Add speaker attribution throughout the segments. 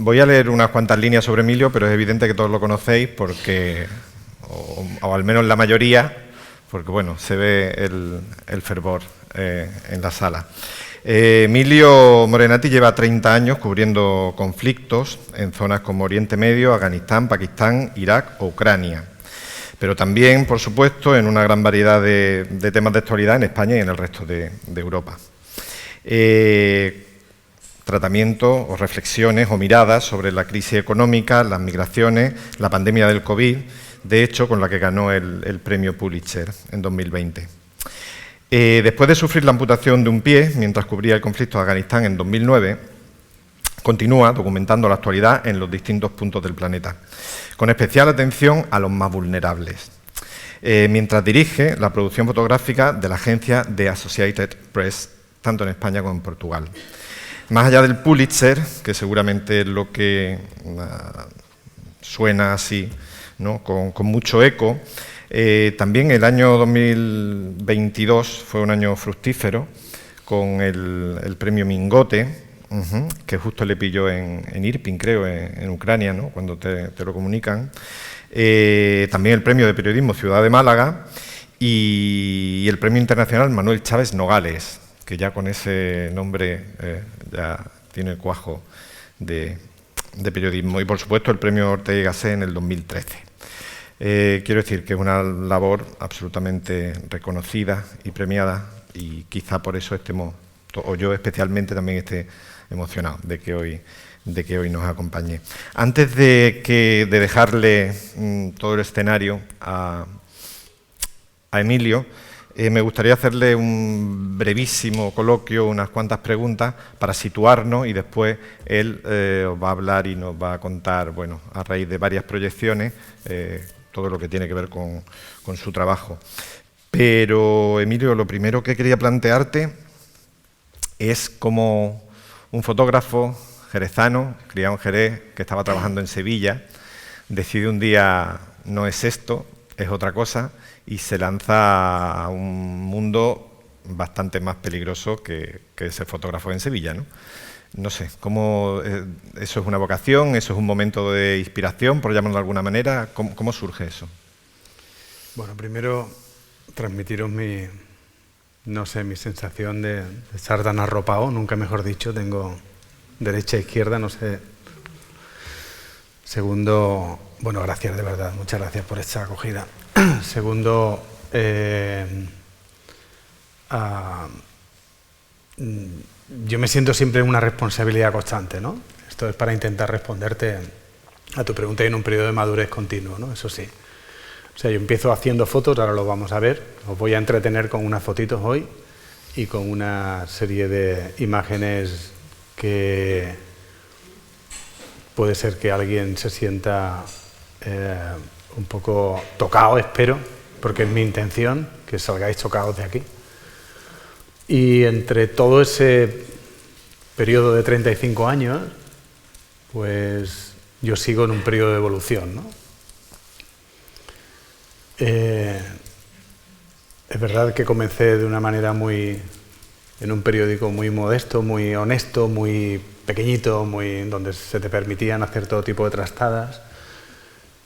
Speaker 1: Voy a leer unas cuantas líneas sobre Emilio, pero es evidente que todos lo conocéis porque, o al menos la mayoría, porque bueno, se ve el fervor en la sala. Emilio Morenati lleva 30 años cubriendo conflictos en zonas como Oriente Medio, Afganistán, Pakistán, Irak o Ucrania, pero también, por supuesto, en una gran variedad de temas de actualidad en España y en el resto de Europa. Tratamientos o reflexiones o miradas sobre la crisis económica, las migraciones, la pandemia del COVID, de hecho, con la que ganó el premio Pulitzer en 2020. Después de sufrir la amputación de un pie mientras cubría el conflicto de Afganistán en 2009, continúa documentando la actualidad en los distintos puntos del planeta, con especial atención a los más vulnerables, mientras dirige la producción fotográfica de la agencia The Associated Press, tanto en España como en Portugal. Más allá del Pulitzer, que seguramente es lo que suena así, ¿no? con mucho eco, también el año 2022 fue un año fructífero con el premio Mingote, que justo le pilló en Irpin, creo, en Ucrania, ¿no? Cuando te lo comunican. También el premio de periodismo Ciudad de Málaga y el premio internacional Manuel Chávez Nogales, que ya con ese nombre ya tiene cuajo de periodismo. Y, por supuesto, el premio Ortega y Gasset en el 2013. Quiero decir que es una labor absolutamente reconocida y premiada, y quizá por eso estemos, o yo especialmente también esté emocionado de que hoy nos acompañe. Antes de dejarle todo el escenario a Emilio, me gustaría hacerle un brevísimo coloquio, unas cuantas preguntas para situarnos, y después él os va a hablar y nos va a contar, bueno, a raíz de varias proyecciones, todo lo que tiene que ver con su trabajo. Pero, Emilio, lo primero que quería plantearte es cómo un fotógrafo jerezano, criado en Jerez, que estaba trabajando en Sevilla, decide un día, no es esto, es otra cosa, y se lanza a un mundo bastante más peligroso que ser fotógrafo en Sevilla, ¿no? No sé, ¿cómo, eso es una vocación, eso es un momento de inspiración, por llamarlo de alguna manera? ¿Cómo surge eso?
Speaker 2: Bueno, primero transmitiros mi sensación de estar tan arropado, nunca mejor dicho, tengo derecha e izquierda, no sé. Segundo, bueno, gracias de verdad, muchas gracias por esta acogida. Segundo, yo me siento siempre en una responsabilidad constante, ¿no? Esto es para intentar responderte a tu pregunta y en un periodo de madurez continuo, ¿no? Eso sí. O sea, yo empiezo haciendo fotos, ahora lo vamos a ver, os voy a entretener con unas fotitos hoy y con una serie de imágenes que puede ser que alguien se sienta un poco tocado, espero, porque es mi intención, que salgáis tocados de aquí. Y entre todo ese periodo de 35 años, pues yo sigo en un periodo de evolución, ¿no? Es verdad que comencé de una manera en un periódico muy modesto, muy honesto, muy pequeñito, donde se te permitían hacer todo tipo de trastadas,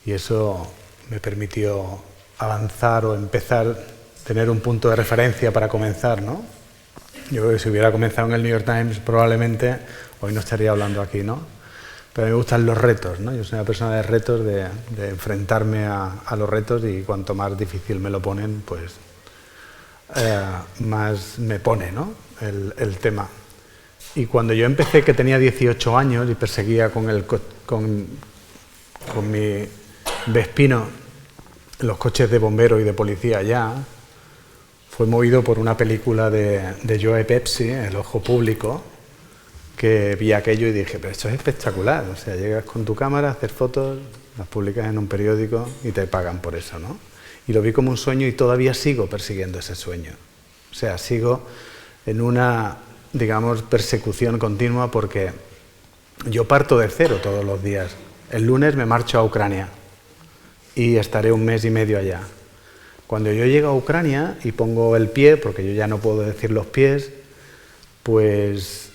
Speaker 2: y eso me permitió avanzar o empezar, tener un punto de referencia para comenzar, ¿no? Yo creo que si hubiera comenzado en el New York Times probablemente hoy no estaría hablando aquí, ¿no? Pero a mí me gustan los retos, ¿no? Yo soy una persona de retos, de enfrentarme a los retos, y cuanto más difícil me lo ponen, pues más me pone, ¿no? el tema. Y cuando yo empecé, que tenía 18 años y perseguía con mi Vespino los coches de bomberos y de policía allá, fue movido por una película de Joe Pesci, El ojo público, que vi aquello y dije, pero esto es espectacular. O sea, llegas con tu cámara a hacer fotos, las publicas en un periódico y te pagan por eso, ¿no? Y lo vi como un sueño y todavía sigo persiguiendo ese sueño. O sea, sigo en una, digamos, persecución continua, porque yo parto de cero todos los días. El lunes me marcho a Ucrania y estaré 1 mes y medio allá. Cuando yo llego a Ucrania y pongo el pie, porque yo ya no puedo decir los pies, pues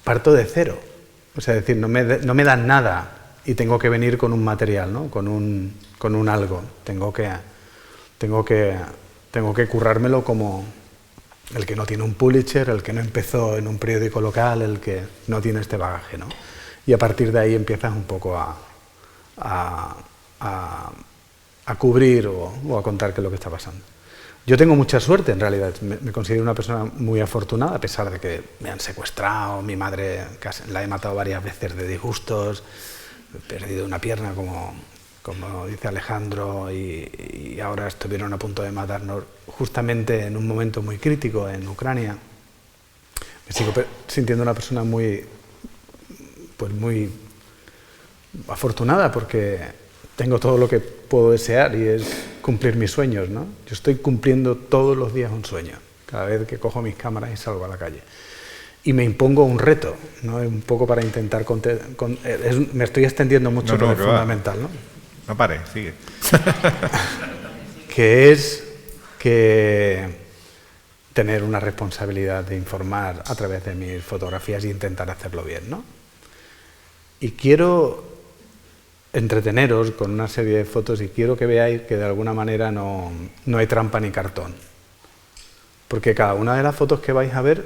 Speaker 2: parto de cero. O sea, es decir, no me dan nada y tengo que venir con un material, ¿no? Con un algo. Tengo que currármelo como el que no tiene un Pulitzer, el que no empezó en un periódico local, el que no tiene este bagaje, ¿no? Y a partir de ahí empiezas un poco a cubrir o a contar qué es lo que está pasando. Yo tengo mucha suerte, en realidad. Me considero una persona muy afortunada, a pesar de que me han secuestrado, mi madre la he matado varias veces de disgustos, he perdido una pierna, como dice Alejandro, y ahora estuvieron a punto de matarnos justamente en un momento muy crítico en Ucrania. Me sigo sintiendo una persona muy afortunada porque tengo todo lo que puedo desear y es cumplir mis sueños, ¿no? Yo estoy cumpliendo todos los días un sueño, cada vez que cojo mis cámaras y salgo a la calle. Y me impongo un reto, ¿no? Un poco para intentar... me estoy extendiendo mucho, pero es fundamental, ¿no?
Speaker 1: No pares, sigue.
Speaker 2: Que es que tener una responsabilidad de informar a través de mis fotografías e intentar hacerlo bien, ¿no? Y quiero entreteneros con una serie de fotos y quiero que veáis que de alguna manera no hay trampa ni cartón. Porque cada una de las fotos que vais a ver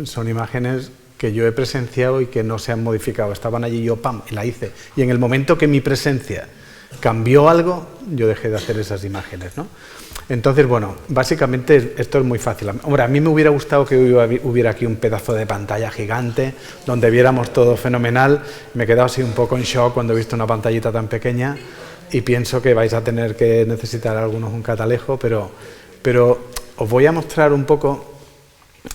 Speaker 2: son imágenes que yo he presenciado y que no se han modificado. Estaban allí, yo ¡pam!, y la hice. Y en el momento que mi presencia cambió algo, yo dejé de hacer esas imágenes, ¿no? Entonces, bueno, básicamente esto es muy fácil. Hombre, a mí me hubiera gustado que hubiera aquí un pedazo de pantalla gigante donde viéramos todo fenomenal. Me he quedado así un poco en shock cuando he visto una pantallita tan pequeña y pienso que vais a tener que necesitar algunos un catalejo, pero os voy a mostrar un poco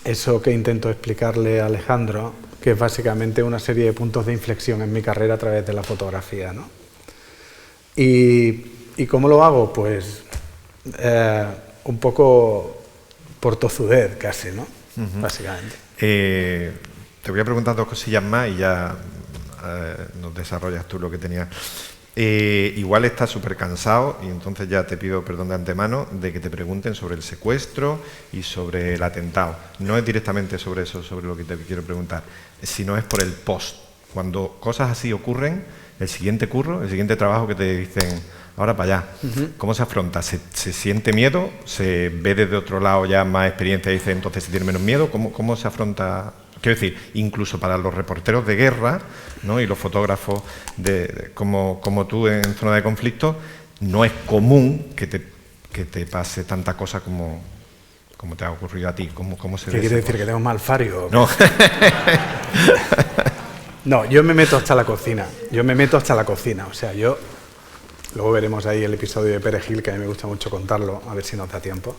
Speaker 2: eso que intento explicarle a Alejandro, que es básicamente una serie de puntos de inflexión en mi carrera a través de la fotografía, ¿no? ¿Y cómo lo hago? Pues un poco por tozudez casi, ¿no? Básicamente.
Speaker 1: Te voy a preguntar dos cosillas más y ya nos desarrollas tú lo que tenías. Igual estás súper cansado y entonces ya te pido perdón de antemano de que te pregunten sobre el secuestro y sobre el atentado. No es directamente sobre eso, sobre lo que te quiero preguntar, sino es por el post. Cuando cosas así ocurren, el siguiente curro, el siguiente trabajo que te dicen, ahora para allá. ¿Cómo se afronta? ¿Se siente miedo? ¿Se ve desde otro lado ya más experiencia y dice entonces se tiene menos miedo? ¿Cómo se afronta? Quiero decir, incluso para los reporteros de guerra, ¿no? Y los fotógrafos como tú en zona de conflicto, no es común que te pase tanta cosa como te ha ocurrido a ti. ¿Cómo se ve?
Speaker 2: ¿Qué quiere decir? ¿Que tengo mal fario?
Speaker 1: No.
Speaker 2: No, yo me meto hasta la cocina. O sea, luego veremos ahí el episodio de Perejil, que a mí me gusta mucho contarlo, a ver si nos da tiempo.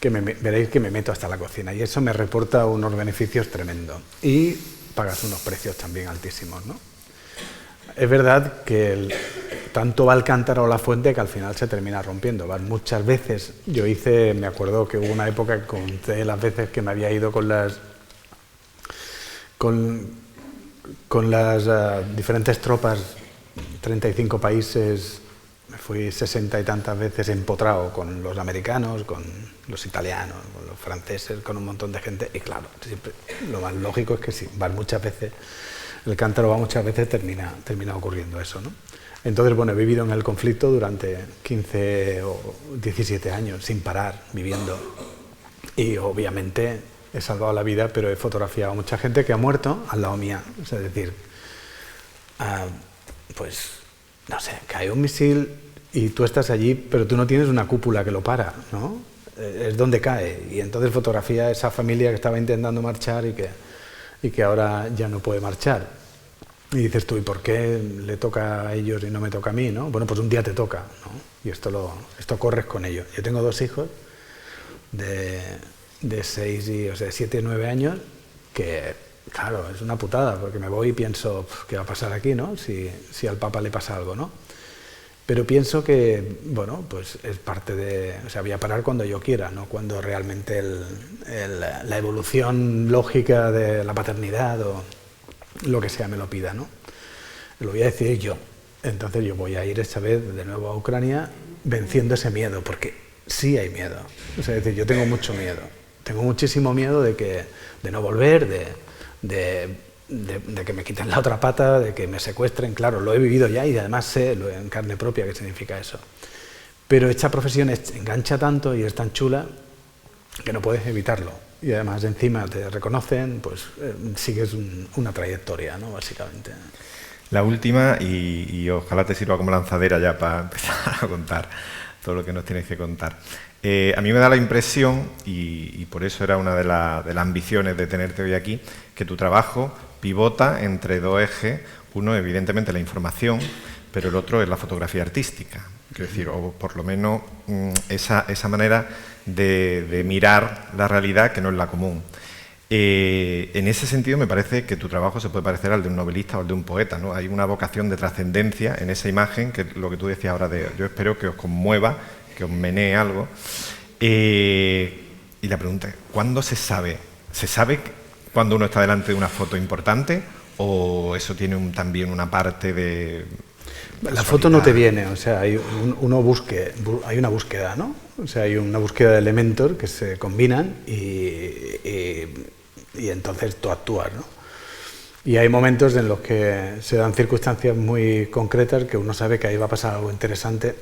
Speaker 2: Veréis que me meto hasta la cocina y eso me reporta unos beneficios tremendos. Y pagas unos precios también altísimos, ¿no? Es verdad que tanto va el cántaro o la fuente que al final se termina rompiendo. Muchas veces, me acuerdo que hubo una época que conté las veces que me había ido con las diferentes tropas, 35 países, me fui 60 y tantas veces empotrado con los americanos, con los italianos, con los franceses, con un montón de gente, y claro, siempre, lo más lógico es que si vas muchas veces, el cántaro va muchas veces, termina ocurriendo eso, ¿no? Entonces, bueno, he vivido en el conflicto durante 15 o 17 años, sin parar, viviendo, y obviamente he salvado la vida, pero he fotografiado a mucha gente que ha muerto al lado mía. O sea, es decir, pues, no sé, cae un misil y tú estás allí, pero tú no tienes una cúpula que lo para, ¿no? Es donde cae. Y entonces fotografía a esa familia que estaba intentando marchar y que ahora ya no puede marchar. Y dices tú, ¿y por qué le toca a ellos y no me toca a mí, no? Bueno, pues un día te toca, ¿no? Y esto corres con ello. Yo tengo 2 hijos de 7 y 9 años, que, claro, es una putada, porque me voy y pienso, ¿qué va a pasar aquí, no? Si al Papa le pasa algo, ¿no? Pero pienso que, bueno, pues es parte de... O sea, voy a parar cuando yo quiera, no cuando realmente la evolución lógica de la paternidad o lo que sea me lo pida, ¿no? Lo voy a decidir yo. Entonces yo voy a ir esta vez de nuevo a Ucrania venciendo ese miedo, porque sí hay miedo. O sea, es decir, yo tengo mucho miedo. Tengo muchísimo miedo de no volver, de de que me quiten la otra pata, de que me secuestren, claro, lo he vivido ya y además sé en carne propia qué significa eso. Pero esta profesión engancha tanto y es tan chula que no puedes evitarlo. Y además encima te reconocen, pues sigues una trayectoria, ¿no? Básicamente.
Speaker 1: La última, y ojalá te sirva como lanzadera ya para empezar a contar todo lo que nos tienes que contar. A mí me da la impresión, y por eso era una de las ambiciones de tenerte hoy aquí, que tu trabajo pivota entre dos ejes. Uno, evidentemente, la información, pero el otro es la fotografía artística. Quiero decir, o por lo menos esa manera de mirar la realidad que no es la común. En ese sentido me parece que tu trabajo se puede parecer al de un novelista o al de un poeta, ¿no? Hay una vocación de trascendencia en esa imagen, que es lo que tú decías ahora, yo espero que os conmueva, que os menee algo. Y la pregunta es, ¿cuándo se sabe? ¿Se sabe cuando uno está delante de una foto importante o eso tiene también una parte de...
Speaker 2: La foto no te viene, o sea, hay una búsqueda, ¿no? O sea, hay una búsqueda de elementos que se combinan y entonces tú actúas, ¿no? Y hay momentos en los que se dan circunstancias muy concretas que uno sabe que ahí va a pasar algo interesante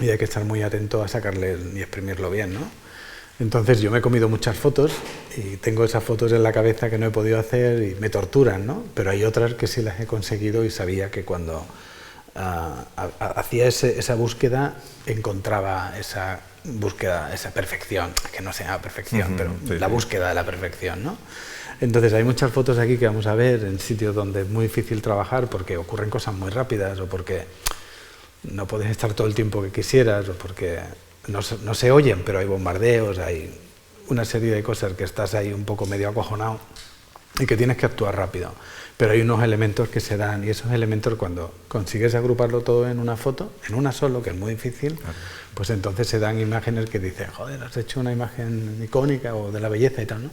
Speaker 2: y hay que estar muy atento a sacarle y exprimirlo bien, ¿no? Entonces yo me he comido muchas fotos y tengo esas fotos en la cabeza que no he podido hacer y me torturan, ¿no? Pero hay otras que sí las he conseguido y sabía que cuando hacía esa búsqueda encontraba esa búsqueda, esa perfección, que no se llama perfección, pero
Speaker 1: sí,
Speaker 2: la búsqueda de la perfección, ¿no? Entonces hay muchas fotos aquí que vamos a ver en sitios donde es muy difícil trabajar porque ocurren cosas muy rápidas o porque no puedes estar todo el tiempo que quisieras o porque no se oyen, pero hay bombardeos, hay una serie de cosas que estás ahí un poco medio acojonado y que tienes que actuar rápido. Pero hay unos elementos que se dan y esos elementos cuando consigues agruparlo todo en una foto, en una solo, que es muy difícil, claro, pues entonces se dan imágenes que dicen, joder, has hecho una imagen icónica o de la belleza y tal, ¿no?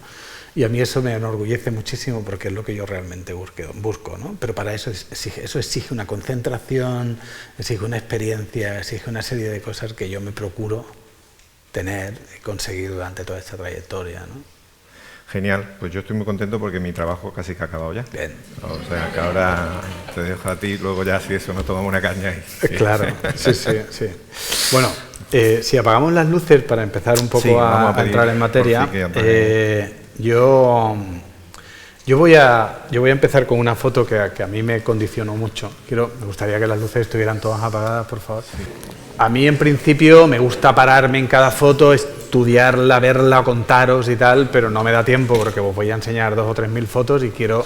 Speaker 2: Y a mí eso me enorgullece muchísimo porque es lo que yo realmente busco, ¿no? Pero para eso exige una concentración, exige una experiencia, exige una serie de cosas que yo me procuro tener y conseguir durante toda esta trayectoria, ¿no?
Speaker 1: Genial, pues yo estoy muy contento porque mi trabajo casi que ha acabado ya.
Speaker 2: Bien.
Speaker 1: O sea, que ahora te dejo a ti, luego ya si eso nos tomamos una caña. Sí.
Speaker 2: Claro, sí. Bueno, si apagamos las luces para empezar un poco a entrar en materia, yo voy a empezar con una foto que a mí me condicionó mucho. Me gustaría que las luces estuvieran todas apagadas, por favor. Sí. A mí, en principio, me gusta pararme en cada foto, estudiarla, verla, contaros y tal, pero no me da tiempo porque os voy a enseñar 2.000 o 3.000 fotos y quiero,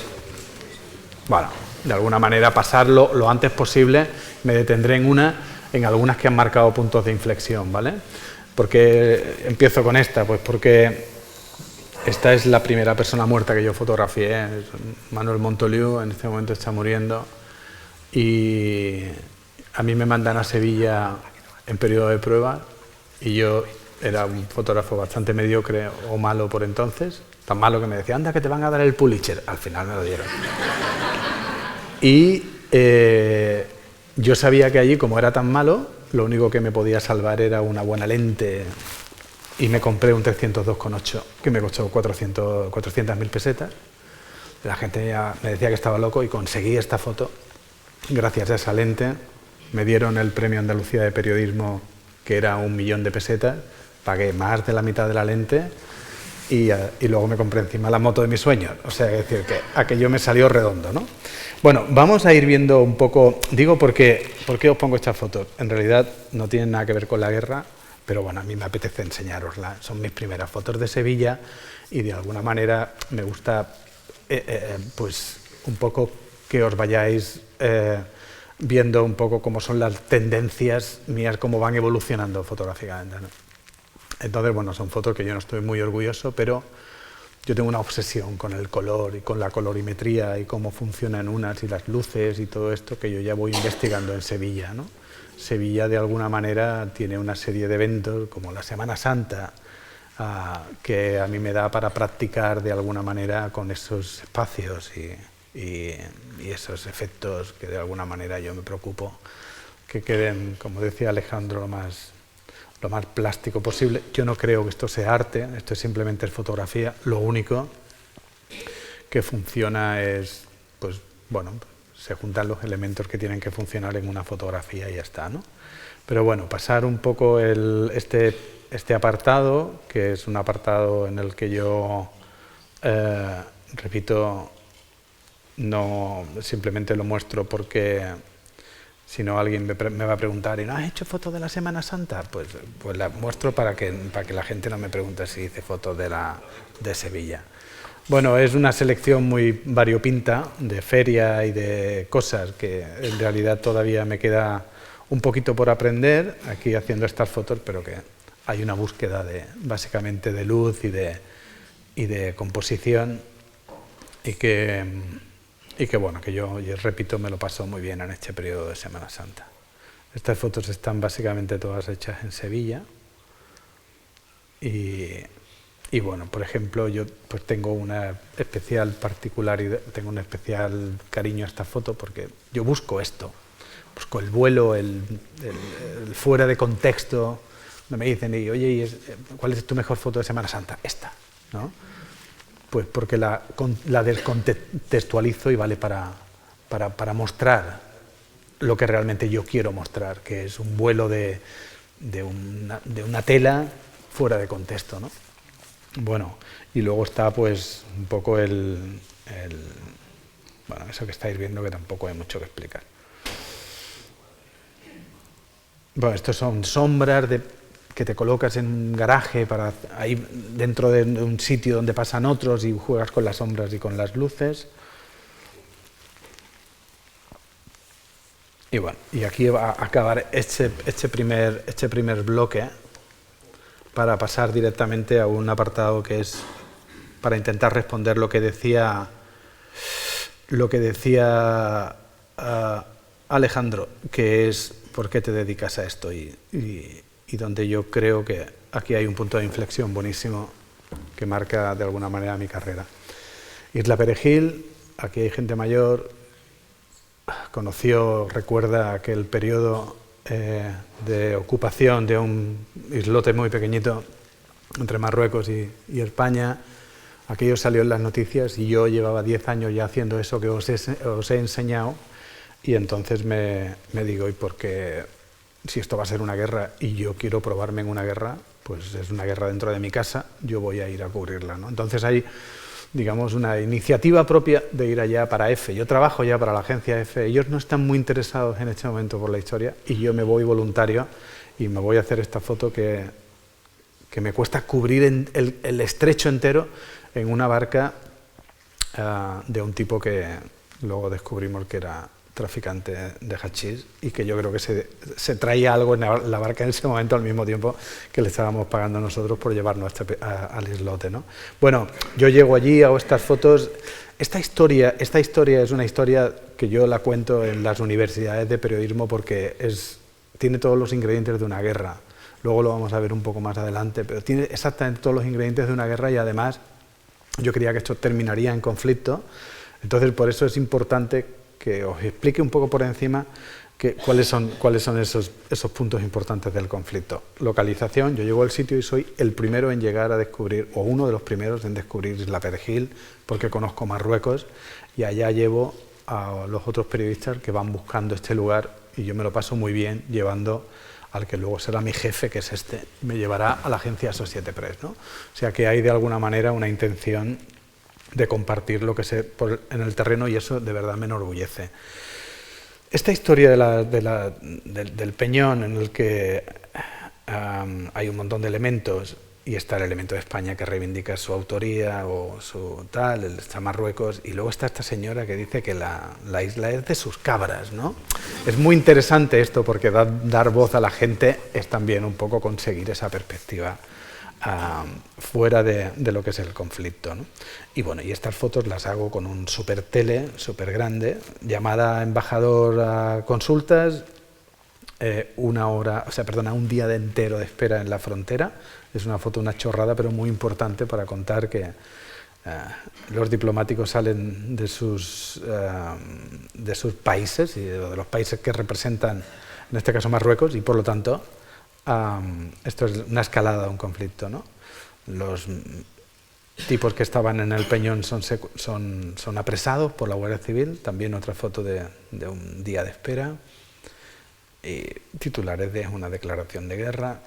Speaker 2: bueno, de alguna manera pasarlo lo antes posible. Me detendré en algunas que han marcado puntos de inflexión, ¿vale? ¿Por qué empiezo con esta? Pues porque esta es la primera persona muerta que yo fotografié, es Manuel Montoliu, en este momento está muriendo, y a mí me mandan a Sevilla en periodo de prueba y yo era un fotógrafo bastante mediocre o malo por entonces, tan malo que me decía, anda que te van a dar el Pulitzer, al final me lo dieron. Y yo sabía que allí, como era tan malo, lo único que me podía salvar era una buena lente y me compré un 302,8 que me costó 400.000 pesetas. La gente ya me decía que estaba loco y conseguí esta foto gracias a esa lente. Me dieron el premio Andalucía de Periodismo, que era 1.000.000 de pesetas, pagué más de la mitad de la lente y luego me compré encima la moto de mis sueños. O sea, es decir, que aquello me salió redondo, ¿no? Bueno, vamos a ir viendo un poco, digo, ¿por qué os pongo estas fotos? En realidad no tienen nada que ver con la guerra, pero bueno, a mí me apetece enseñaroslas. Son mis primeras fotos de Sevilla y de alguna manera me gusta, pues, un poco que os vayáis viendo un poco cómo son las tendencias mías, cómo van evolucionando fotográficamente, ¿no? Entonces, bueno, son fotos que yo no estoy muy orgulloso, pero yo tengo una obsesión con el color y con la colorimetría y cómo funcionan unas y las luces y todo esto que yo ya voy investigando en Sevilla, ¿no? Sevilla, de alguna manera, tiene una serie de eventos, como la Semana Santa, que a mí me da para practicar de alguna manera con esos espacios y esos efectos que de alguna manera yo me preocupo que queden, como decía Alejandro, lo más plástico posible. Yo no creo que esto sea arte, esto simplemente es fotografía. Lo único que funciona es pues bueno, se juntan los elementos que tienen que funcionar en una fotografía y ya está, ¿no? Pero bueno, pasar un poco este apartado, que es un apartado en el que yo, repito, no simplemente lo muestro porque si no alguien me va a preguntar, ¿y no has hecho fotos de la Semana Santa? Pues la muestro para que la gente no me pregunte si hice fotos de Sevilla. Bueno, es una selección muy variopinta de feria y de cosas que en realidad todavía me queda un poquito por aprender aquí haciendo estas fotos, pero que hay una búsqueda básicamente de luz y de composición y que bueno, que yo repito, me lo paso muy bien en este periodo de Semana Santa. Estas fotos están básicamente todas hechas en Sevilla y bueno, por ejemplo, yo pues tengo una especial particularidad, tengo un especial cariño a esta foto porque yo busco esto, busco el vuelo, el fuera de contexto. Me dicen, oye, ¿cuál es tu mejor foto de Semana Santa? Esta, ¿no? Pues porque la descontextualizo y vale para mostrar lo que realmente yo quiero mostrar, que es un vuelo de una tela fuera de contexto, ¿no? Bueno, y luego está pues un poco bueno, eso que estáis viendo que tampoco hay mucho que explicar. Bueno, estos son sombras que te colocas en un garaje ahí dentro de un sitio donde pasan otros y juegas con las sombras y con las luces. Y bueno, y aquí va a acabar este primer bloque para pasar directamente a un apartado que es para intentar responder lo que decía Alejandro, que es ¿por qué te dedicas a esto? Y donde yo creo que aquí hay un punto de inflexión buenísimo que marca de alguna manera mi carrera. Isla Perejil, aquí hay gente mayor, recuerda aquel periodo de ocupación de un islote muy pequeñito entre Marruecos y España. Aquello salió en las noticias y yo llevaba 10 años ya haciendo eso que os he enseñado y entonces me digo, ¿y por qué? Si esto va a ser una guerra y yo quiero probarme en una guerra, pues es una guerra dentro de mi casa, yo voy a ir a cubrirla, ¿no? Entonces hay, digamos, una iniciativa propia de ir allá para EFE. Yo trabajo ya para la agencia EFE, ellos no están muy interesados en este momento por la historia y yo me voy voluntario y me voy a hacer esta foto que me cuesta cubrir el estrecho entero en una barca de un tipo que luego descubrimos que era traficante de hachís y que yo creo que se traía algo en la barca en ese momento al mismo tiempo que le estábamos pagando nosotros por llevarnos al islote, ¿no? Bueno, yo llego allí, hago estas fotos. Esta historia es una historia que yo la cuento en las universidades de periodismo porque tiene todos los ingredientes de una guerra. Luego lo vamos a ver un poco más adelante, pero tiene exactamente todos los ingredientes de una guerra y además yo creía que esto terminaría en conflicto. Entonces, por eso es importante que os explique un poco por encima cuáles son esos puntos importantes del conflicto. Localización, yo llego al sitio y soy el primero en llegar a descubrir, o uno de los primeros en descubrir Isla Perejil, porque conozco Marruecos, y allá llevo a los otros periodistas que van buscando este lugar, y yo me lo paso muy bien llevando al que luego será mi jefe, que es me llevará a la agencia Societe Press, ¿no? O sea que hay de alguna manera una intención de compartir lo que sé en el terreno y eso de verdad me enorgullece. Esta historia del peñón en el que hay un montón de elementos y está el elemento de España que reivindica su autoría o su tal, está Marruecos y luego está esta señora que dice que la isla es de sus cabras, ¿no? Es muy interesante esto porque dar voz a la gente es también un poco conseguir esa perspectiva fuera de lo que es el conflicto, ¿no? Y bueno, y estas fotos las hago con un super tele, súper grande, llamada embajador a consultas, un día entero de espera en la frontera. Es una foto, una chorrada, pero muy importante para contar que los diplomáticos salen de sus países y de los países que representan, en este caso Marruecos, y por lo tanto esto es una escalada de un conflicto, ¿no? tipos que estaban en el Peñón son apresados por la Guardia Civil. También otra foto de un día de espera. Y titulares de una declaración de guerra.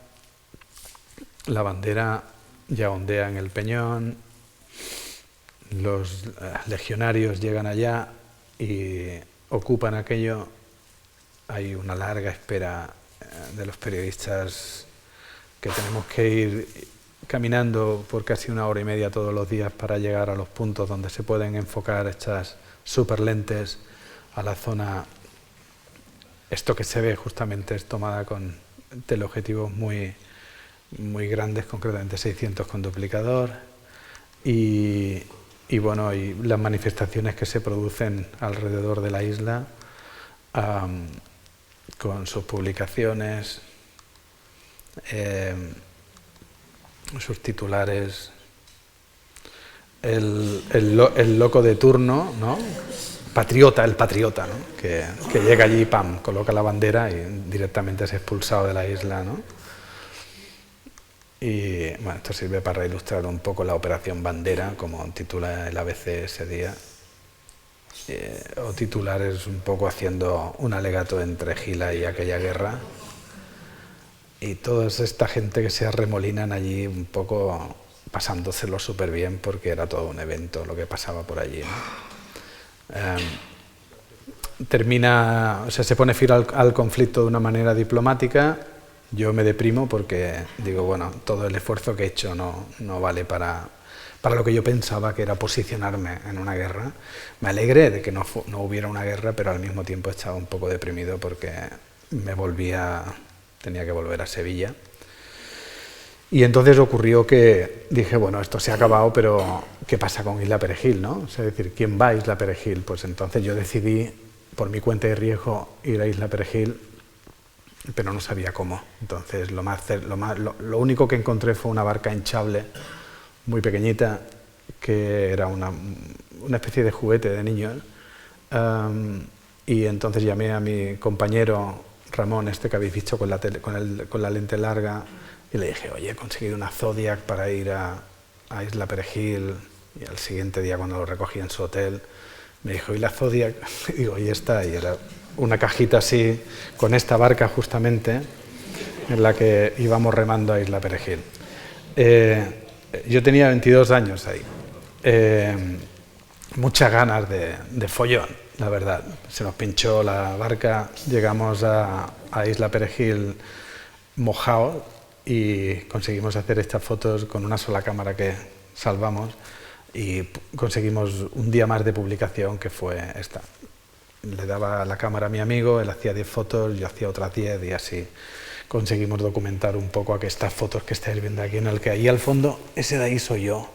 Speaker 2: La bandera ya ondea en el Peñón. Los legionarios llegan allá y ocupan aquello. Hay una larga espera de los periodistas que tenemos que ir caminando por casi 1 hora y media todos los días para llegar a los puntos donde se pueden enfocar estas superlentes a la zona. Esto que se ve justamente es tomada con teleobjetivos muy grandes, concretamente 600 con duplicador, y bueno, y las manifestaciones que se producen alrededor de la isla con sus publicaciones, sus titulares, el loco de turno, ¿no? El patriota, ¿no? que llega allí, pam, coloca la bandera y directamente es expulsado de la isla, ¿no? Y bueno, esto sirve para ilustrar un poco la operación Bandera, como titula el ABC ese día, o titulares un poco haciendo un alegato entre Gila y aquella guerra. Y toda esta gente que se arremolinan allí un poco pasándoselo súper bien porque era todo un evento lo que pasaba por allí, ¿no? Termina, o sea, se pone fin al conflicto de una manera diplomática. Yo me deprimo porque digo, bueno, todo el esfuerzo que he hecho no vale para lo que yo pensaba que era posicionarme en una guerra. Me alegré de que no hubiera una guerra, pero al mismo tiempo estaba un poco deprimido porque tenía que volver a Sevilla. Y entonces ocurrió que dije, bueno, esto se ha acabado, pero ¿qué pasa con Isla Perejil, no? O sea, es decir, ¿quién va a Isla Perejil? Pues entonces yo decidí, por mi cuenta y riesgo, ir a Isla Perejil, pero no sabía cómo. Entonces lo único que encontré fue una barca hinchable, muy pequeñita, que era una especie de juguete de niños. Y entonces llamé a mi compañero Ramón, que habéis visto con la lente larga, y le dije, oye, he conseguido una Zodiac para ir a Isla Perejil. Y al siguiente día, cuando lo recogí en su hotel, me dijo, ¿y la Zodiac? Y digo, y esta, y era una cajita así, con esta barca justamente, en la que íbamos remando a Isla Perejil. Yo tenía 22 años ahí. Muchas ganas de follón, la verdad. Se nos pinchó la barca, llegamos a Isla Perejil mojados y conseguimos hacer estas fotos con una sola cámara que salvamos y conseguimos un día más de publicación, que fue esta. Le daba la cámara a mi amigo, él hacía 10 fotos, yo hacía otras 10 y así conseguimos documentar un poco estas fotos que estáis viendo aquí, en el que ahí al fondo, ese de ahí soy yo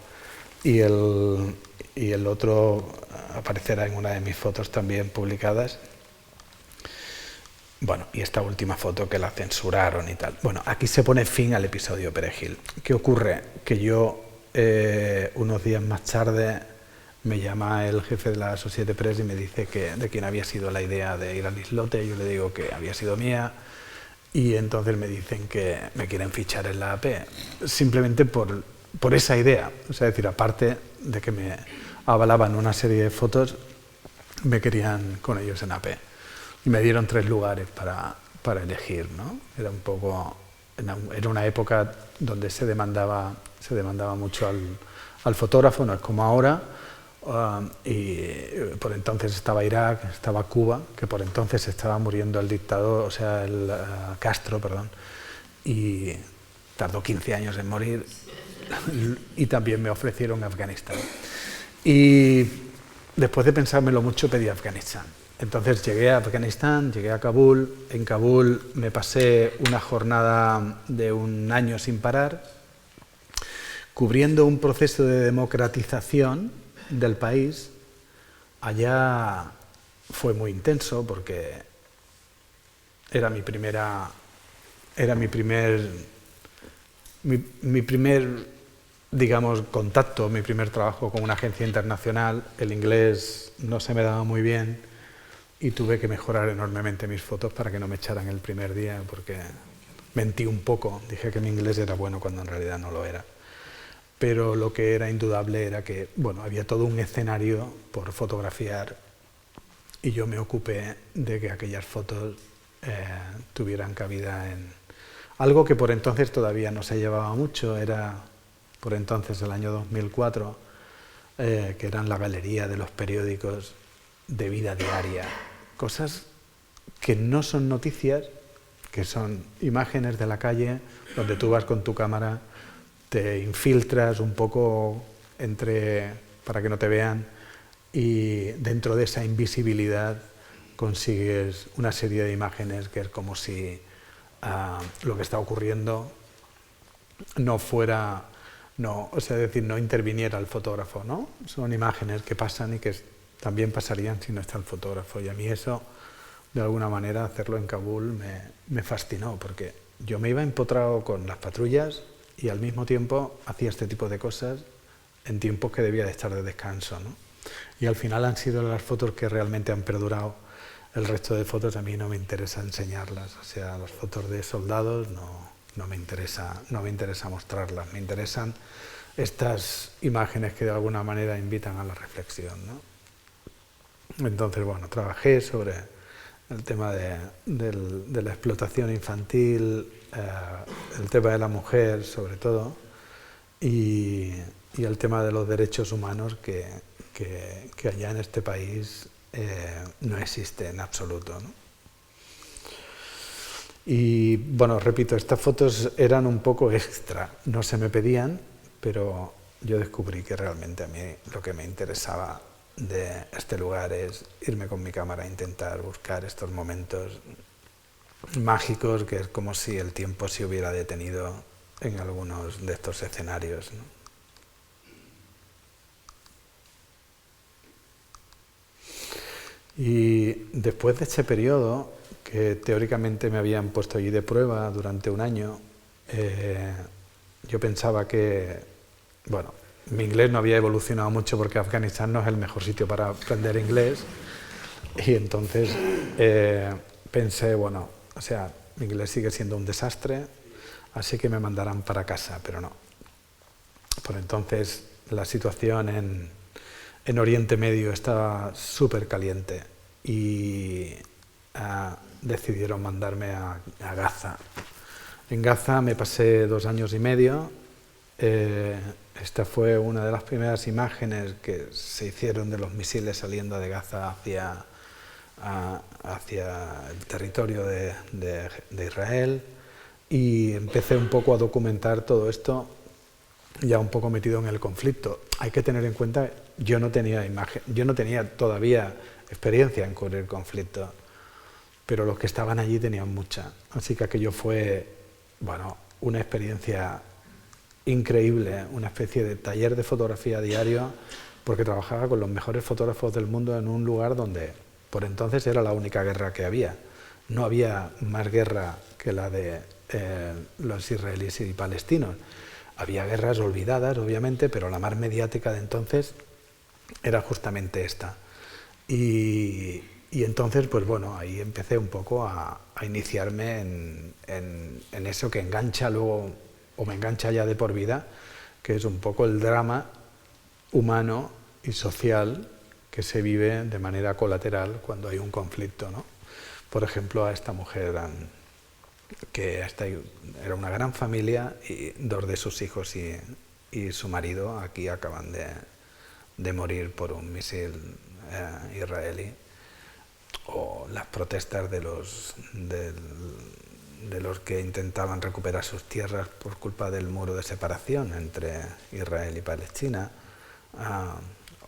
Speaker 2: y el otro aparecerá en una de mis fotos también publicadas. Bueno, y esta última foto que la censuraron y tal. Bueno, aquí se pone fin al episodio Perejil. ¿Qué ocurre? Que yo, unos días más tarde, me llama el jefe de la Associated Press y me dice de quién había sido la idea de ir al islote. Yo le digo que había sido mía y entonces me dicen que me quieren fichar en la AP, simplemente por esa idea. O sea, es decir, aparte de que me avalaban una serie de fotos, me querían con ellos en AP. Y me dieron 3 lugares para elegir, ¿no? Era una época donde se demandaba mucho al fotógrafo, no es como ahora. Y por entonces estaba Irak, estaba Cuba, que por entonces estaba muriendo el dictador, o sea, Castro, perdón, y tardó 15 años en morir, y también me ofrecieron Afganistán. Y después de pensármelo mucho, pedí Afganistán. Entonces llegué a Afganistán, llegué a Kabul. En Kabul me pasé una jornada de 1 año sin parar, cubriendo un proceso de democratización del país. Allá fue muy intenso porque era mi primer, digamos, contacto, mi primer trabajo con una agencia internacional. El inglés no se me daba muy bien y tuve que mejorar enormemente mis fotos para que no me echaran el primer día, porque mentí un poco, dije que mi inglés era bueno cuando en realidad no lo era. pero lo que era indudable era que, bueno, había todo un escenario por fotografiar y yo me ocupé de que aquellas fotos tuvieran cabida en algo que por entonces todavía no se llevaba mucho, era por entonces el año 2004, que eran la galería de los periódicos de vida diaria, cosas que no son noticias, que son imágenes de la calle donde tú vas con tu cámara, te infiltras un poco para que no te vean, y dentro de esa invisibilidad consigues una serie de imágenes que es como si lo que está ocurriendo no fuera, es decir, no interviniera el fotógrafo, ¿no? Son imágenes que pasan y que también pasarían si no está el fotógrafo, y a mí eso, de alguna manera, hacerlo en Kabul me fascinó, porque yo me iba empotrado con las patrullas y al mismo tiempo hacía este tipo de cosas en tiempos que debía de estar de descanso, ¿no? Y al final han sido las fotos que realmente han perdurado. El resto de fotos a mí no me interesa enseñarlas, o sea, las fotos de soldados no me interesa mostrarlas, me interesan estas imágenes que de alguna manera invitan a la reflexión, ¿no? Entonces, bueno, trabajé sobre el tema de la explotación infantil, el tema de la mujer sobre todo, y el tema de los derechos humanos que allá en este país no existe en absoluto, ¿no? Y bueno, repito, estas fotos eran un poco extra, no se me pedían, pero yo descubrí que realmente a mí lo que me interesaba de este lugar es irme con mi cámara a intentar buscar estos momentos mágicos, que es como si el tiempo se hubiera detenido en algunos de estos escenarios, ¿no? Y después de este periodo, que teóricamente me habían puesto allí de prueba durante un año, yo pensaba que, bueno, mi inglés no había evolucionado mucho porque Afganistán no es el mejor sitio para aprender inglés, y entonces pensé, bueno, o sea, mi inglés sigue siendo un desastre, así que me mandarán para casa, pero no. Por entonces la situación en Oriente Medio estaba súper caliente y decidieron mandarme a Gaza. En Gaza me pasé 2 años y medio. Esta fue una de las primeras imágenes que se hicieron de los misiles saliendo de Gaza hacia el territorio de Israel, y empecé un poco a documentar todo esto ya un poco metido en el conflicto. Hay que tener en cuenta, yo no tenía todavía experiencia en cubrir conflicto, pero los que estaban allí tenían mucha. Así que aquello fue, bueno, una experiencia increíble, una especie de taller de fotografía diario, porque trabajaba con los mejores fotógrafos del mundo en un lugar donde por entonces era la única guerra que había. No había más guerra que la de los israelíes y palestinos. Había guerras olvidadas, obviamente, pero la más mediática de entonces era justamente esta. Y entonces, pues bueno, ahí empecé un poco a iniciarme en eso que engancha luego, o me engancha ya de por vida, que es un poco el drama humano y social que se vive de manera colateral cuando hay un conflicto, ¿no? Por ejemplo, a esta mujer, que era una gran familia, y 2 de sus hijos y su marido aquí acaban de morir por un misil israelí, o las protestas de los que intentaban recuperar sus tierras por culpa del muro de separación entre Israel y Palestina,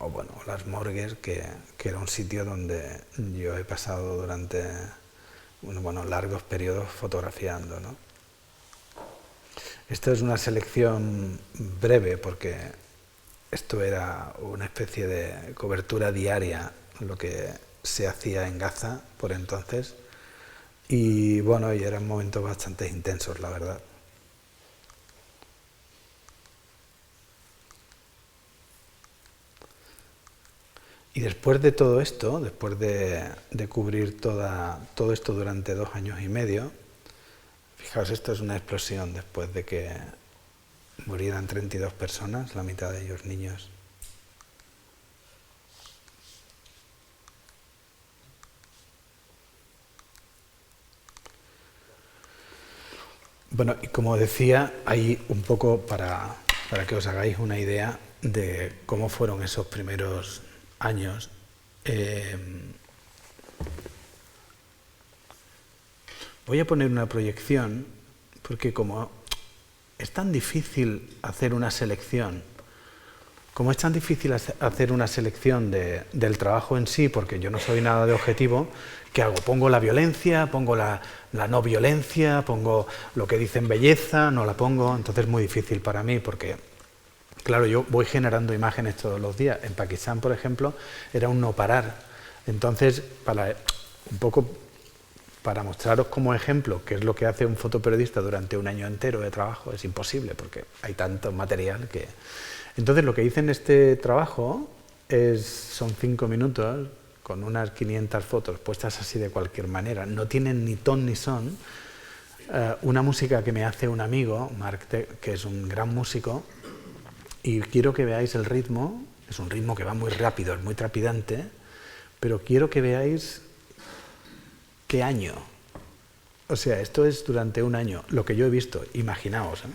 Speaker 2: o bueno, las morgues, que era un sitio donde yo he pasado durante largos periodos fotografiando, ¿no? Esto es una selección breve porque esto era una especie de cobertura diaria, lo que se hacía en Gaza por entonces, y bueno, y eran momentos bastante intensos, la verdad. Y después de todo esto, después de cubrir todo esto durante 2 años y medio, fijaos, esto es una explosión después de que Murieran 32 personas, la mitad de ellos niños. Bueno, y como decía, hay un poco para que os hagáis una idea de cómo fueron esos primeros años. Voy a poner una proyección porque como es tan difícil hacer una selección, del trabajo en sí, porque yo no soy nada de objetivo, ¿qué hago? Pongo la violencia, pongo la no violencia, pongo lo que dicen belleza, no la pongo, entonces es muy difícil para mí porque, claro, yo voy generando imágenes todos los días. En Pakistán, por ejemplo, era un no parar. Entonces, para mostraros como ejemplo qué es lo que hace un fotoperiodista durante un año entero de trabajo, es imposible porque hay tanto material que... Entonces lo que hice en este trabajo son 5 minutos con unas 500 fotos puestas así de cualquier manera, no tienen ni ton ni son, una música que me hace un amigo, Mark, que es un gran músico, y quiero que veáis el ritmo, es un ritmo que va muy rápido, es muy trepidante, pero quiero que veáis qué año. O sea, esto es durante un año, lo que yo he visto, imaginaos, ¿eh?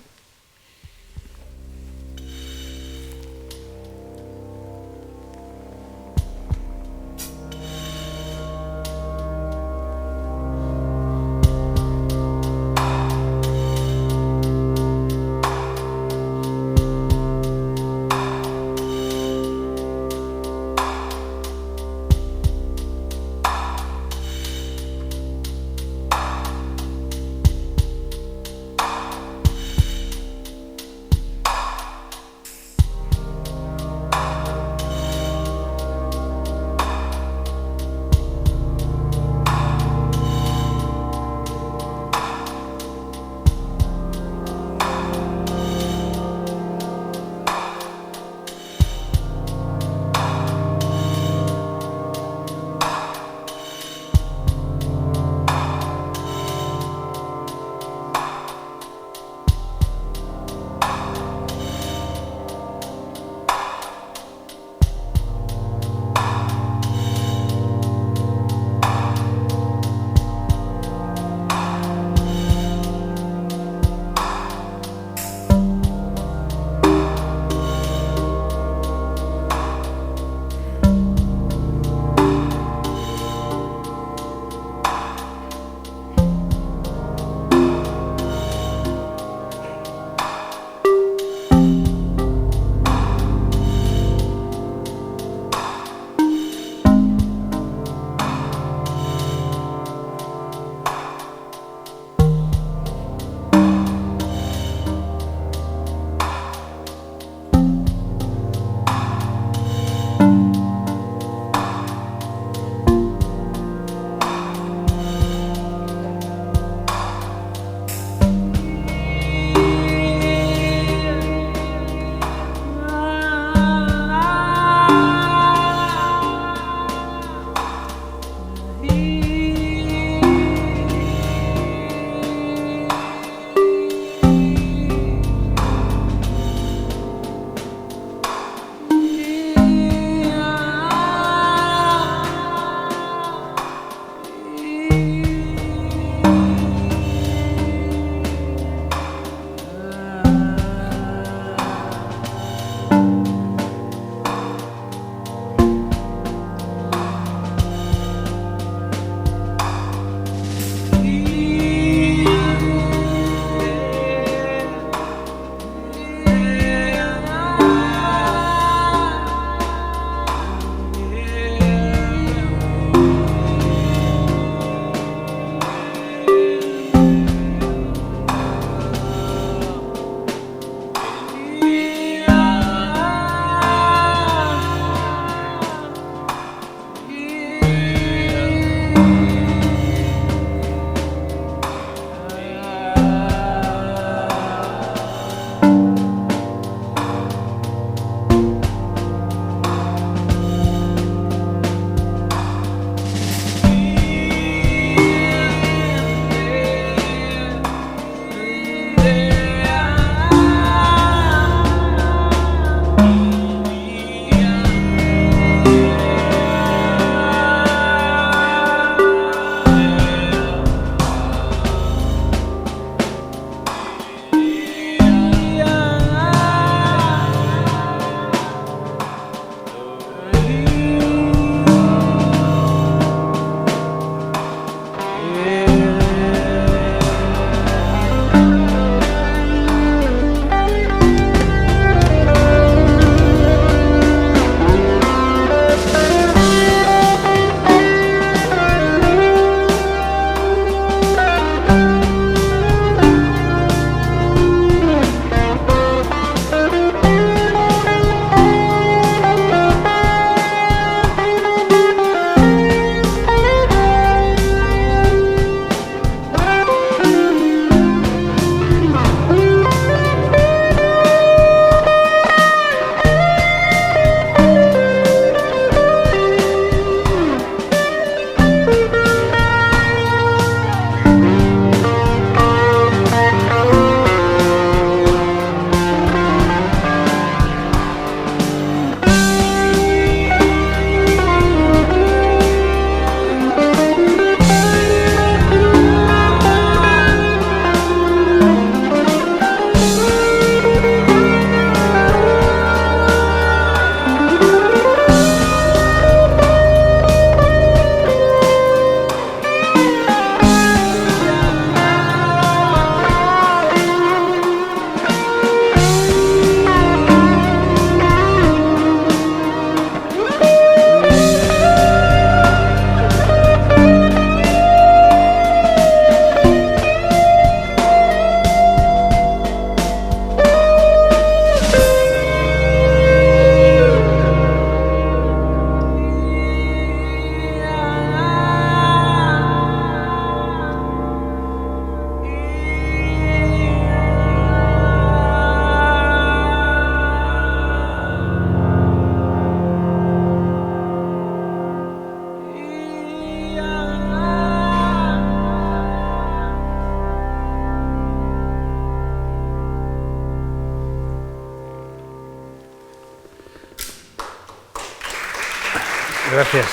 Speaker 2: Gracias.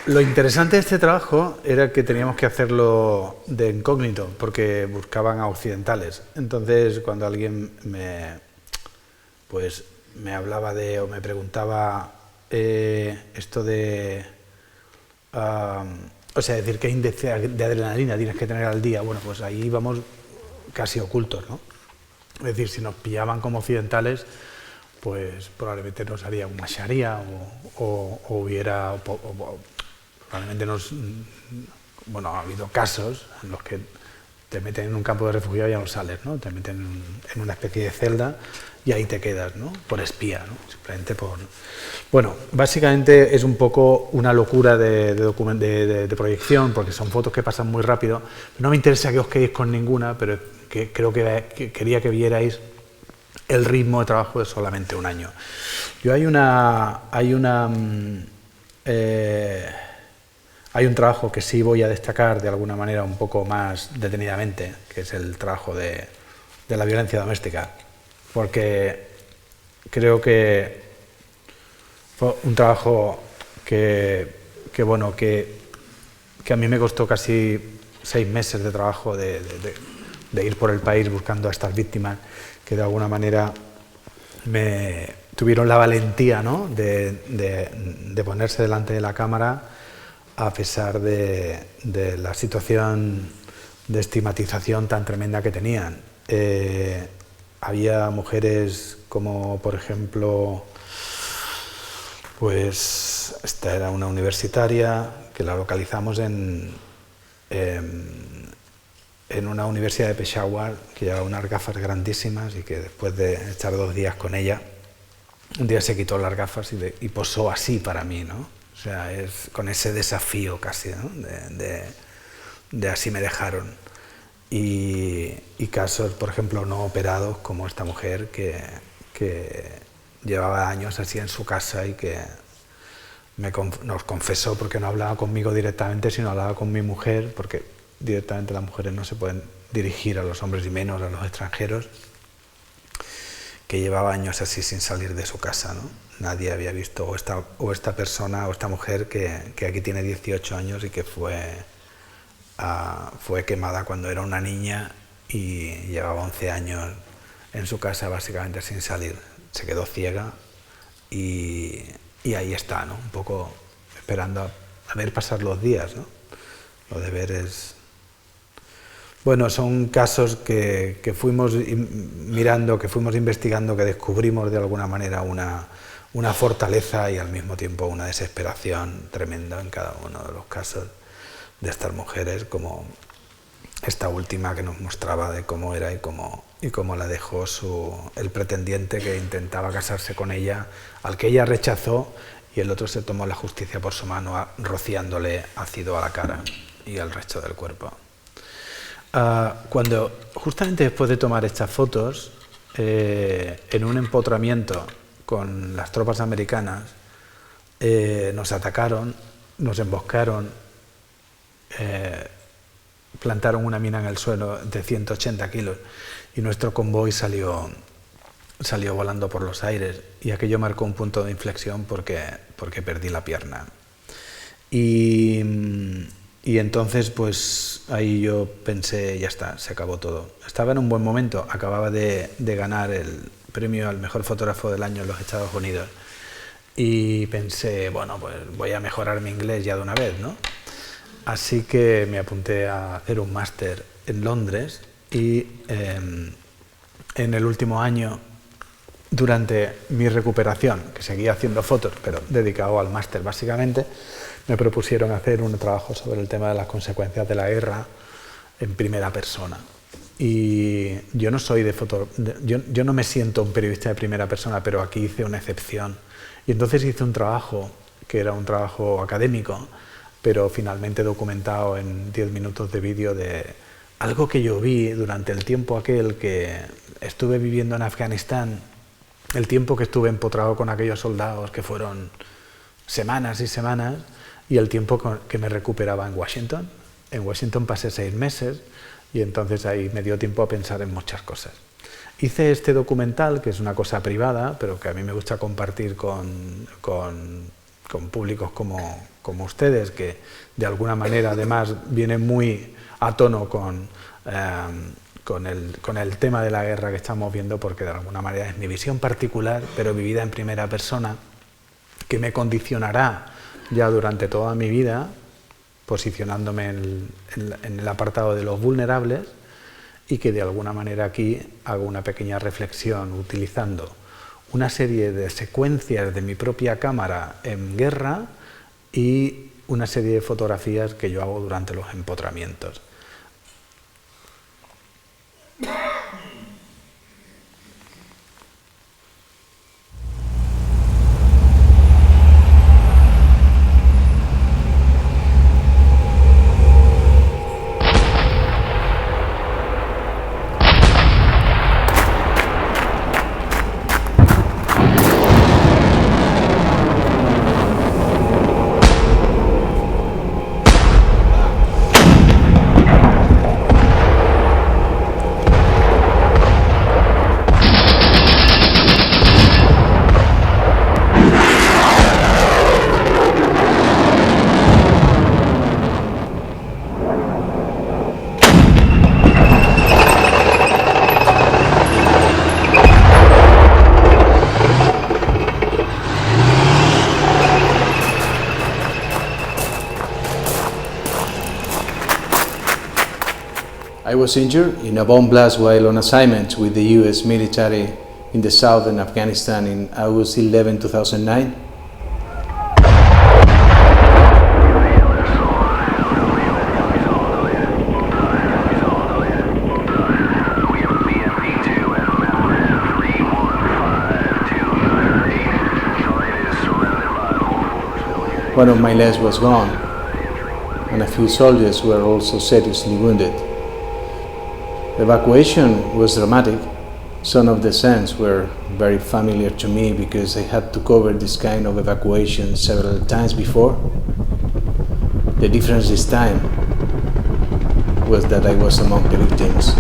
Speaker 2: Lo interesante de este trabajo era que teníamos que hacerlo de incógnito, porque buscaban a occidentales. Entonces, cuando alguien me hablaba o me preguntaba esto de... o sea, decir, ¿qué índice de adrenalina tienes que tener al día? Bueno, pues ahí íbamos casi ocultos, ¿no? Es decir, si nos pillaban como occidentales, pues probablemente nos haría una sharia probablemente bueno, ha habido casos en los que te meten en un campo de refugiados y ya no sales, ¿no? Te meten en una especie de celda y ahí te quedas, ¿no? Por espía, ¿no? Simplemente por... Bueno, básicamente es un poco una locura de proyección, porque son fotos que pasan muy rápido. No me interesa que os quedéis con ninguna, pero creo que quería que vierais el ritmo de trabajo de solamente un año. Hay un trabajo que sí voy a destacar de alguna manera un poco más detenidamente, que es el trabajo de la violencia doméstica, porque creo que fue un trabajo que a mí me costó casi 6 meses de trabajo de ir por el país buscando a estas víctimas que de alguna manera me tuvieron la valentía, ¿no?, de ponerse delante de la cámara a pesar de la situación de estigmatización tan tremenda que tenían. Había mujeres como, por ejemplo, pues esta era una universitaria que la localizamos en una universidad de Peshawar, que llevaba unas gafas grandísimas y que después de estar 2 días con ella, un día se quitó las gafas y posó así para mí, ¿no? O sea, es con ese desafío casi, ¿no?, de así me dejaron. Y casos, por ejemplo, no operados, como esta mujer que llevaba años así en su casa y que nos confesó, porque no hablaba conmigo directamente, sino hablaba con mi mujer, porque directamente las mujeres no se pueden dirigir a los hombres y menos a los extranjeros, que llevaba años así sin salir de su casa, ¿no? Nadie había visto, o esta persona, o esta mujer que aquí tiene 18 años y que fue quemada cuando era una niña y llevaba 11 años en su casa básicamente sin salir. Se quedó ciega y ahí está, ¿no?, un poco esperando a ver pasar los días, ¿no? Lo de ver es... Bueno, son casos que fuimos mirando, que fuimos investigando, que descubrimos de alguna manera una fortaleza y al mismo tiempo una desesperación tremenda en cada uno de los casos de estas mujeres, como esta última que nos mostraba de cómo era y cómo la dejó el pretendiente que intentaba casarse con ella, al que ella rechazó, y el otro se tomó la justicia por su mano rociándole ácido a la cara y al resto del cuerpo. Justamente después de tomar estas fotos, en un empotramiento con las tropas americanas, nos atacaron, nos emboscaron, plantaron una mina en el suelo de 180 kilos y nuestro convoy salió volando por los aires, y aquello marcó un punto de inflexión porque perdí la pierna. Y entonces, pues ahí yo pensé, ya está, se acabó todo. Estaba en un buen momento, acababa de ganar el premio al mejor fotógrafo del año en los Estados Unidos. Y pensé, bueno, pues voy a mejorar mi inglés ya de una vez, ¿no? Así que me apunté a hacer un máster en Londres y en el último año, durante mi recuperación, que seguía haciendo fotos, pero dedicado al máster básicamente, me propusieron hacer un trabajo sobre el tema de las consecuencias de la guerra en primera persona. Y yo no soy yo no me siento un periodista de primera persona, pero aquí hice una excepción. Y entonces hice un trabajo que era un trabajo académico, pero finalmente documentado en 10 minutos de vídeo de algo que yo vi durante el tiempo aquel que estuve viviendo en Afganistán, el tiempo que estuve empotrado con aquellos soldados que fueron semanas y semanas, y el tiempo que me recuperaba en Washington. En Washington pasé 6 meses y entonces ahí me dio tiempo a pensar en muchas cosas. hice este documental, que es una cosa privada, pero que a mí me gusta compartir con públicos como ustedes, que de alguna manera además vienen muy a tono con el tema de la guerra que estamos viendo, porque de alguna manera es mi visión particular, pero vivida en primera persona, que me condicionará ya durante toda mi vida, posicionándome en el apartado de los vulnerables, y que de alguna manera aquí hago una pequeña reflexión utilizando una serie de secuencias de mi propia cámara en guerra y una serie de fotografías que yo hago durante los empotramientos.
Speaker 3: I was injured in a bomb blast while on assignment with the US military in the southern Afghanistan in August 11, 2009. One of my legs was gone, and a few soldiers were also seriously wounded. The evacuation was dramatic. Some of the scenes were very familiar to me because I had to cover this kind of evacuation several times before. The difference this time was that I was among the victims.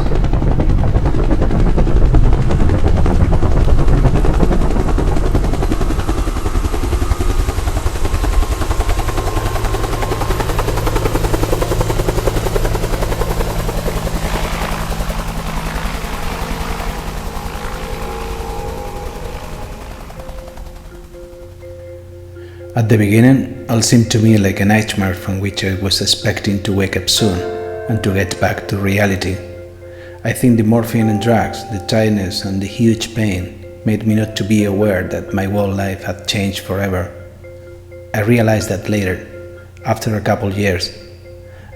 Speaker 4: At the beginning, all seemed to me like a nightmare from which I was expecting to wake up soon and to get back to reality. I think the morphine and drugs, the tiredness and the huge pain made me not to be aware that my whole life had changed forever. I realized that later, after a couple years.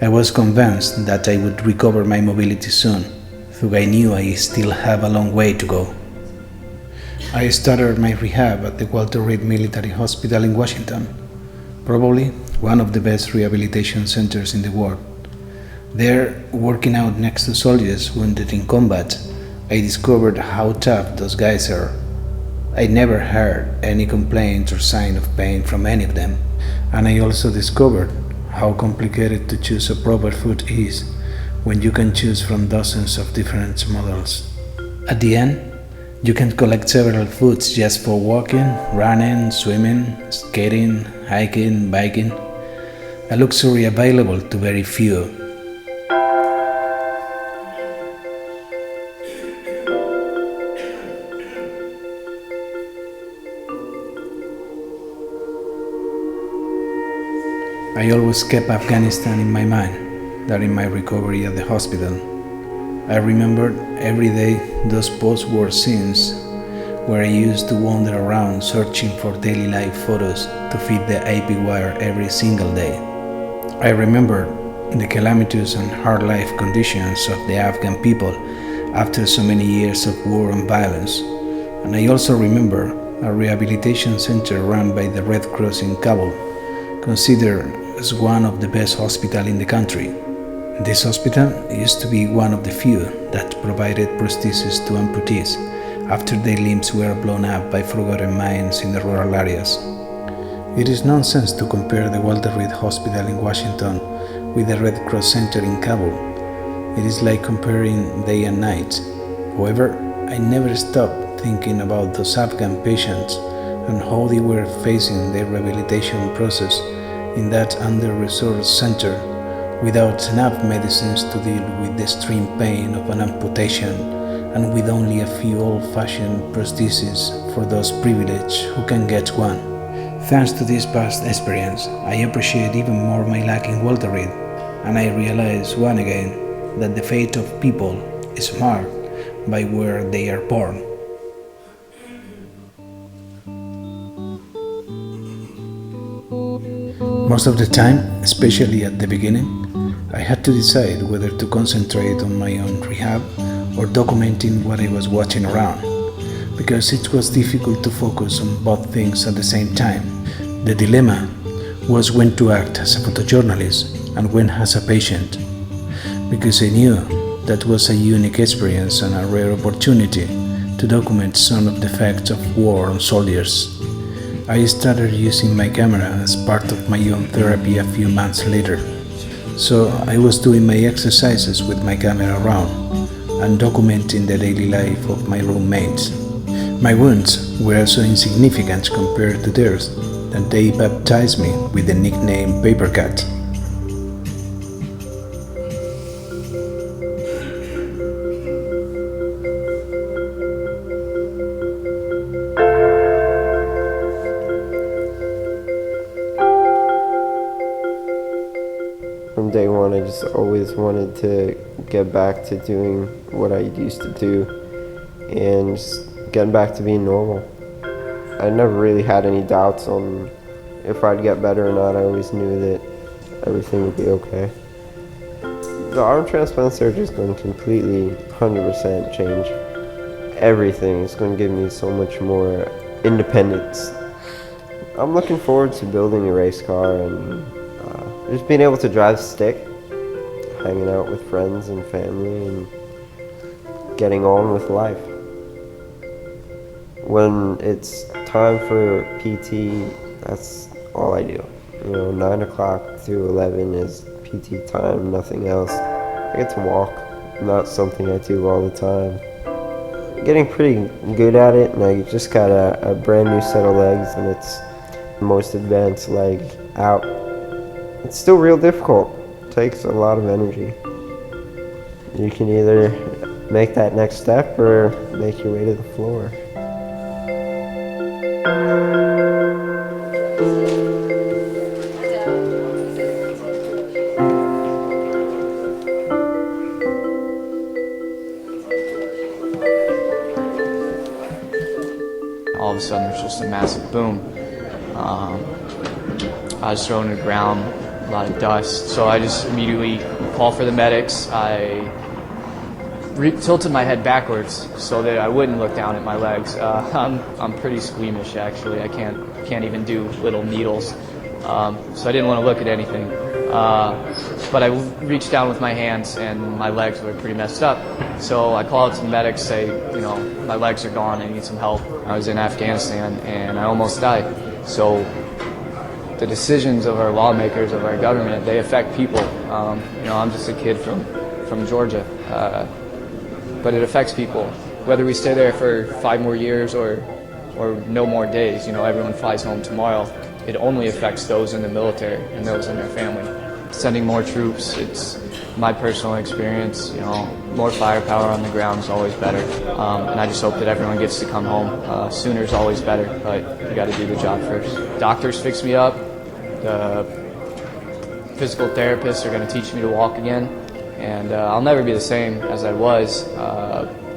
Speaker 4: I was convinced that I would recover my mobility soon, though I knew I still have a long way to go. I started my rehab at the Walter Reed Military Hospital in Washington, probably one of the best rehabilitation centers in the world. There, working out next to soldiers wounded in combat, I discovered how tough those guys are. I never heard any complaint or sign of pain from any of them, and I also discovered how complicated to choose a proper food is when you can choose from dozens of different models. At the end, you can collect several foods just for walking, running, swimming, skating, hiking, biking, a luxury available to very few. I always kept Afghanistan in my mind during my recovery at the hospital. I remembered every day those post-war scenes where I used to wander around searching for daily life photos to feed the AP wire every single day. I remembered the calamitous and hard life conditions of the Afghan people after so many years of war and violence. And I also remember a rehabilitation center run by the Red Cross in Kabul, considered as one of the best hospitals in the country. This hospital used to be one of the few that provided prostheses to amputees after their limbs were blown up by forgotten mines in the rural areas. It is nonsense to compare the Walter Reed Hospital in Washington with the Red Cross Center in Kabul. It is like comparing day and night. However, I never stopped thinking about those Afghan patients and how they were facing their rehabilitation process in that under-resourced center without enough medicines to deal with the extreme pain of an amputation and with only a few old-fashioned prostheses for those privileged who can get one. Thanks to this past experience, I appreciate even more my luck in Walter Reed, and I realize once again that the fate of people is marked by where they are born. Most of the time, especially at the beginning, I had to decide whether to concentrate on my own rehab or documenting what I was watching around, because it was difficult to focus on both things at the same time. The dilemma was when to act as a photojournalist and when as a patient, because I knew that was a unique experience and a rare opportunity to document some of the effects of war on soldiers. I started using my camera as part of my own therapy a few months later. So I was doing my exercises with my camera around and documenting the daily life of my roommates. My wounds were so insignificant compared to theirs that they baptized me with the nickname Paper Cat.
Speaker 5: From day one, I just always wanted to get back to doing what I used to do and just getting back to being normal. I never really had any doubts on if I'd get better or not. I always knew that everything would be okay. The arm transplant surgery is going to completely 100% change everything. It's going to give me so much more independence. I'm looking forward to building a race car and just being able to drive stick, hanging out with friends and family, and getting on with life. When it's time for PT, that's all I do. 9 o'clock through 11 is PT time, nothing else. I get to walk, not something I do all the time. I'm getting pretty good at it, and I just got a brand new set of legs, and it's the most advanced leg out. It's still real difficult. It takes a lot of energy. You can either make that next step or make your way to the floor.
Speaker 6: All of a sudden there's just a massive boom. I was thrown to the ground, a lot of dust, so I just immediately called for the medics. I tilted my head backwards so that I wouldn't look down at my legs. I'm pretty squeamish actually. I can't even do little needles, so I didn't want to look at anything. But I reached down with my hands and my legs were pretty messed up. So I called out to the medics, say, my legs are gone, I need some help. I was in Afghanistan and I almost died. So the decisions of our lawmakers, of our government, they affect people. I'm just a kid from Georgia, but it affects people. Whether we stay there for 5 more years or no more days, everyone flies home tomorrow, it only affects those in the military and those in their family. Sending more troops, it's my personal experience, more firepower on the ground is always better. And I just hope that everyone gets to come home. Sooner is always better, but you got to do the job first. Doctors fix me up. The physical therapists are going to teach me to walk again. And I'll never be the same as I was,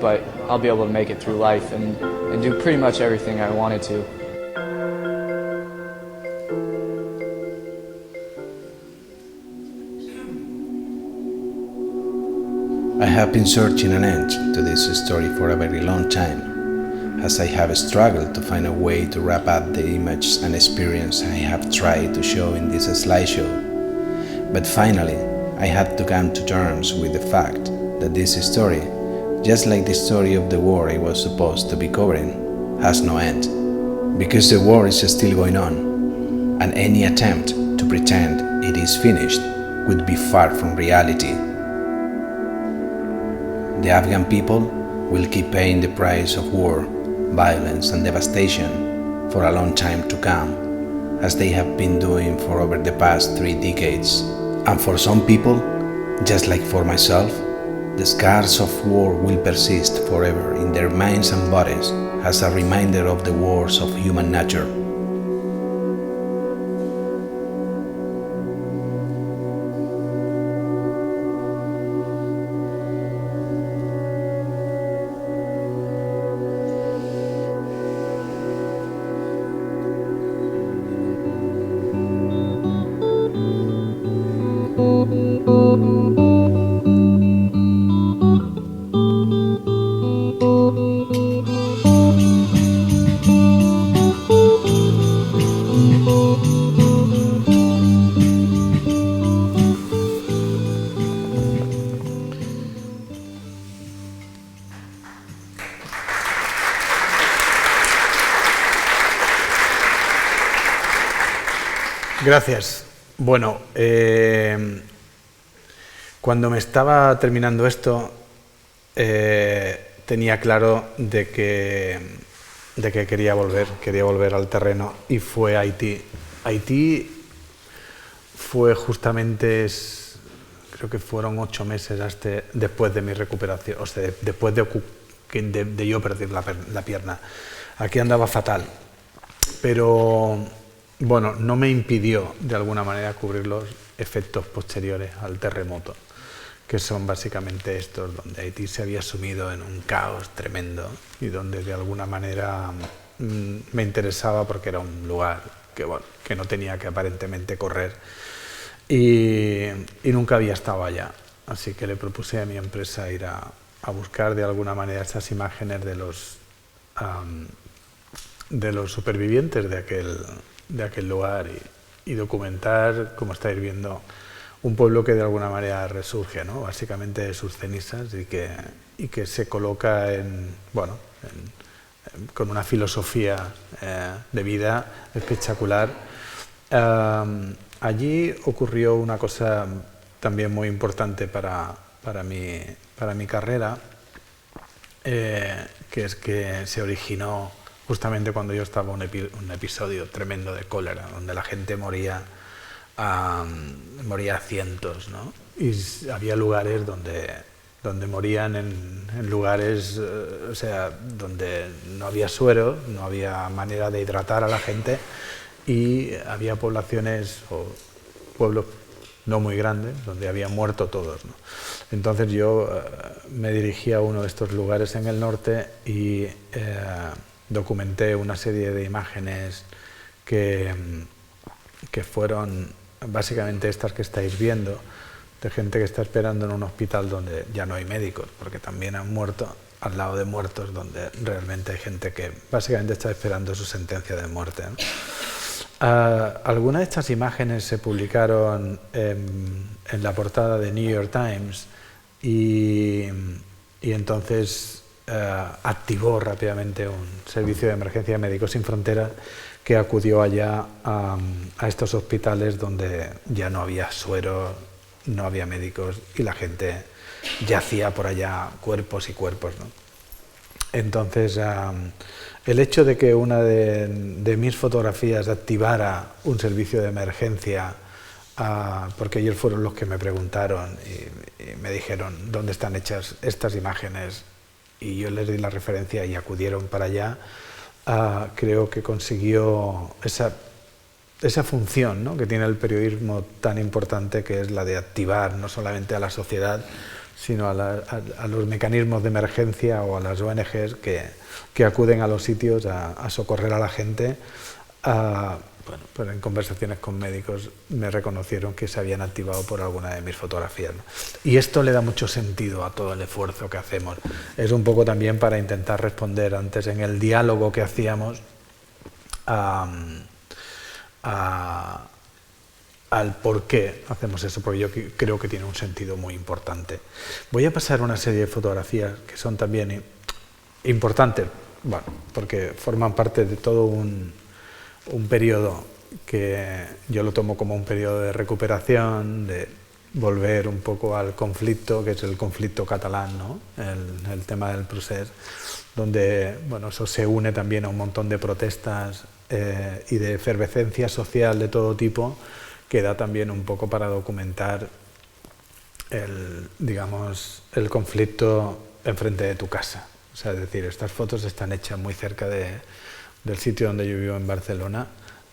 Speaker 6: but I'll be able to make it through life and do pretty much everything I wanted to.
Speaker 4: I have been searching an end to this story for a very long time, as I have struggled to find a way to wrap up the images and experience I have tried to show in this slideshow. But finally, I had to come to terms with the fact that this story, just like the story of the war I was supposed to be covering, has no end. Because the war is still going on, and any attempt to pretend it is finished would be far from reality. The Afghan people will keep paying the price of war, violence and devastation for a long time to come, as they have been doing for over the past 3 decades. And for some people, just like for myself, the scars of war will persist forever in their minds and bodies as a reminder of the wars of human nature.
Speaker 2: Gracias. Bueno, cuando me estaba terminando esto, tenía claro de que quería volver al terreno, y fue a Haití. Haití fue justamente, creo que fueron 8 meses después de mi recuperación, o sea, después de yo perder la pierna. Aquí andaba fatal, pero bueno, no me impidió de alguna manera cubrir los efectos posteriores al terremoto, que son básicamente estos, donde Haití se había sumido en un caos tremendo y donde de alguna manera me interesaba porque era un lugar que no tenía que aparentemente correr y nunca había estado allá. Así que le propuse a mi empresa ir a buscar de alguna manera esas imágenes de los supervivientes de aquel lugar y documentar, como estáis viendo, un pueblo que de alguna manera resurge, ¿no? Básicamente de sus cenizas y que se coloca con una filosofía de vida espectacular. Allí ocurrió una cosa también muy importante para mi carrera, que es que se originó justamente cuando yo estaba un episodio tremendo de cólera, donde la gente moría a cientos, ¿no? Y había lugares donde morían en lugares, o sea, donde no había suero, no había manera de hidratar a la gente, y había poblaciones o pueblos no muy grandes donde habían muerto todos, ¿no? Entonces yo me dirigí a uno de estos lugares en el norte y documenté una serie de imágenes que fueron básicamente estas que estáis viendo, de gente que está esperando en un hospital donde ya no hay médicos, porque también han muerto al lado de muertos, donde realmente hay gente que básicamente está esperando su sentencia de muerte, ¿no? Algunas de estas imágenes se publicaron en la portada de New York Times y entonces activó rápidamente un servicio de emergencia de Médicos Sin Fronteras que acudió allá a estos hospitales donde ya no había suero, no había médicos y la gente yacía por allá cuerpos y cuerpos, ¿no? Entonces, el hecho de que una de mis fotografías activara un servicio de emergencia, porque ellos fueron los que me preguntaron y me dijeron dónde están hechas estas imágenes, y yo les di la referencia y acudieron para allá, creo que consiguió esa función, ¿no?, que tiene el periodismo tan importante, que es la de activar no solamente a la sociedad, sino a los mecanismos de emergencia o a las ONGs que acuden a los sitios a socorrer a la gente. Pues en conversaciones con médicos me reconocieron que se habían activado por alguna de mis fotografías, ¿no? Y esto le da mucho sentido a todo el esfuerzo que hacemos. Es un poco también para intentar responder antes en el diálogo que hacíamos al por qué hacemos eso, porque yo creo que tiene un sentido muy importante. Voy a pasar una serie de fotografías que son también importantes, bueno, porque forman parte de todo un periodo que yo lo tomo como un periodo de recuperación, de volver un poco al conflicto, que es el conflicto catalán, ¿no? El tema del procés, donde bueno, eso se une también a un montón de protestas y de efervescencia social de todo tipo, que da también un poco para documentar digamos, el conflicto enfrente de tu casa. O sea, es decir, estas fotos están hechas muy cerca del sitio donde yo vivo en Barcelona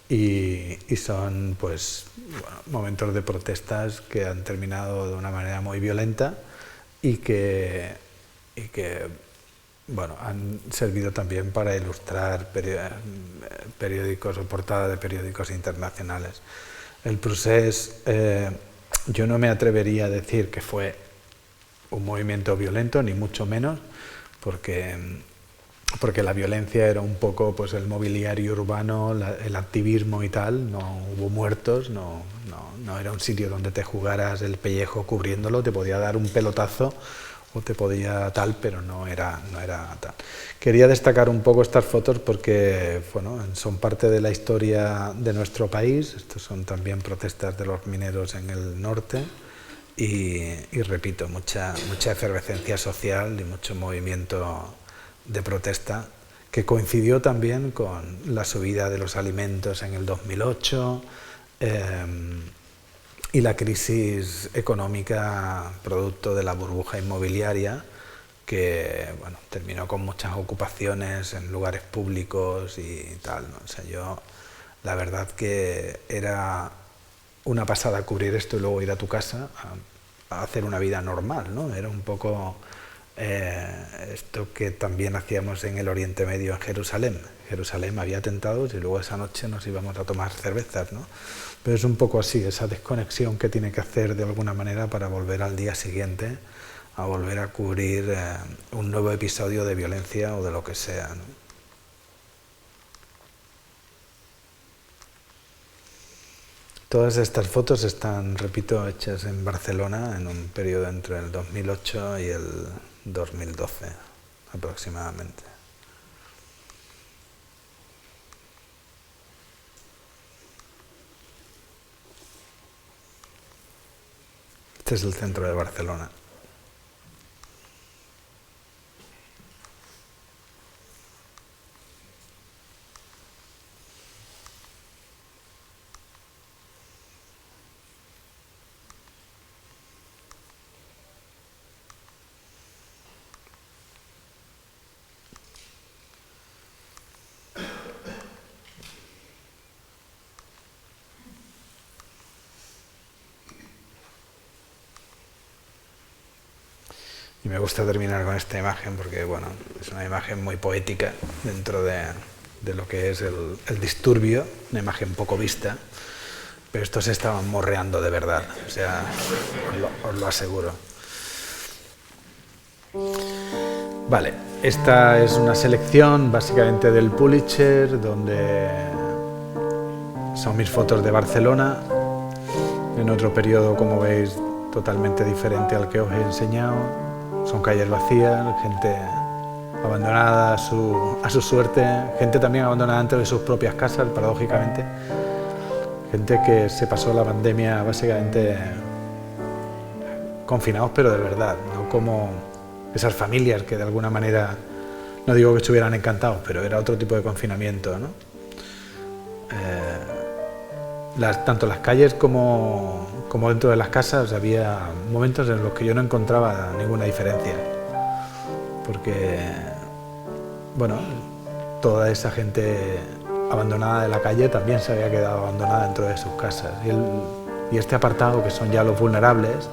Speaker 2: y son pues, bueno, momentos de protestas que han terminado de una manera muy violenta y que bueno, han servido también para ilustrar periódicos o portadas de periódicos internacionales. El procés, yo no me atrevería a decir que fue un movimiento violento, ni mucho menos, porque la violencia era un poco pues, el mobiliario urbano, el activismo y tal. No hubo muertos, no era un sitio donde te jugaras el pellejo cubriéndolo, te podía dar un pelotazo o te podía tal, pero no era tal. Quería destacar un poco estas fotos porque bueno, son parte de la historia de nuestro país. Estos son también protestas de los mineros en el norte y repito, mucha efervescencia social y mucho movimiento de protesta que coincidió también con la subida de los alimentos en el 2008 y la crisis económica producto de la burbuja inmobiliaria que bueno, terminó con muchas ocupaciones en lugares públicos y tal, ¿no? O sea, yo la verdad que era una pasada cubrir esto y luego ir a tu casa a hacer una vida normal, ¿no? Era un poco esto que también hacíamos en el Oriente Medio, en Jerusalén. En Jerusalén había atentados y luego esa noche nos íbamos a tomar cervezas, ¿no? Pero es un poco así, esa desconexión que tiene que hacer de alguna manera para volver al día siguiente a volver a cubrir un nuevo episodio de violencia o de lo que sea, ¿no? Todas estas fotos están, repito, hechas en Barcelona en un periodo entre el 2008 y el 2012 aproximadamente. Este es el centro de Barcelona. Y me gusta terminar con esta imagen porque bueno, es una imagen muy poética dentro de lo que es el disturbio, una imagen poco vista, pero estos se estaban morreando de verdad, o sea, os lo aseguro. Vale, esta es una selección básicamente del Pulitzer, donde son mis fotos de Barcelona, en otro periodo, como veis, totalmente diferente al que os he enseñado. Son calles vacías, gente abandonada a su suerte, gente también abandonada dentro de sus propias casas, paradójicamente. Gente que se pasó la pandemia básicamente confinados, pero de verdad, no como esas familias que de alguna manera, no digo que estuvieran encantados, pero era otro tipo de confinamiento, ¿no? Tanto las calles como dentro de las casas había momentos en los que yo no encontraba ninguna diferencia, porque bueno, toda esa gente abandonada de la calle también se había quedado abandonada dentro de sus casas y este apartado, que son ya los vulnerables,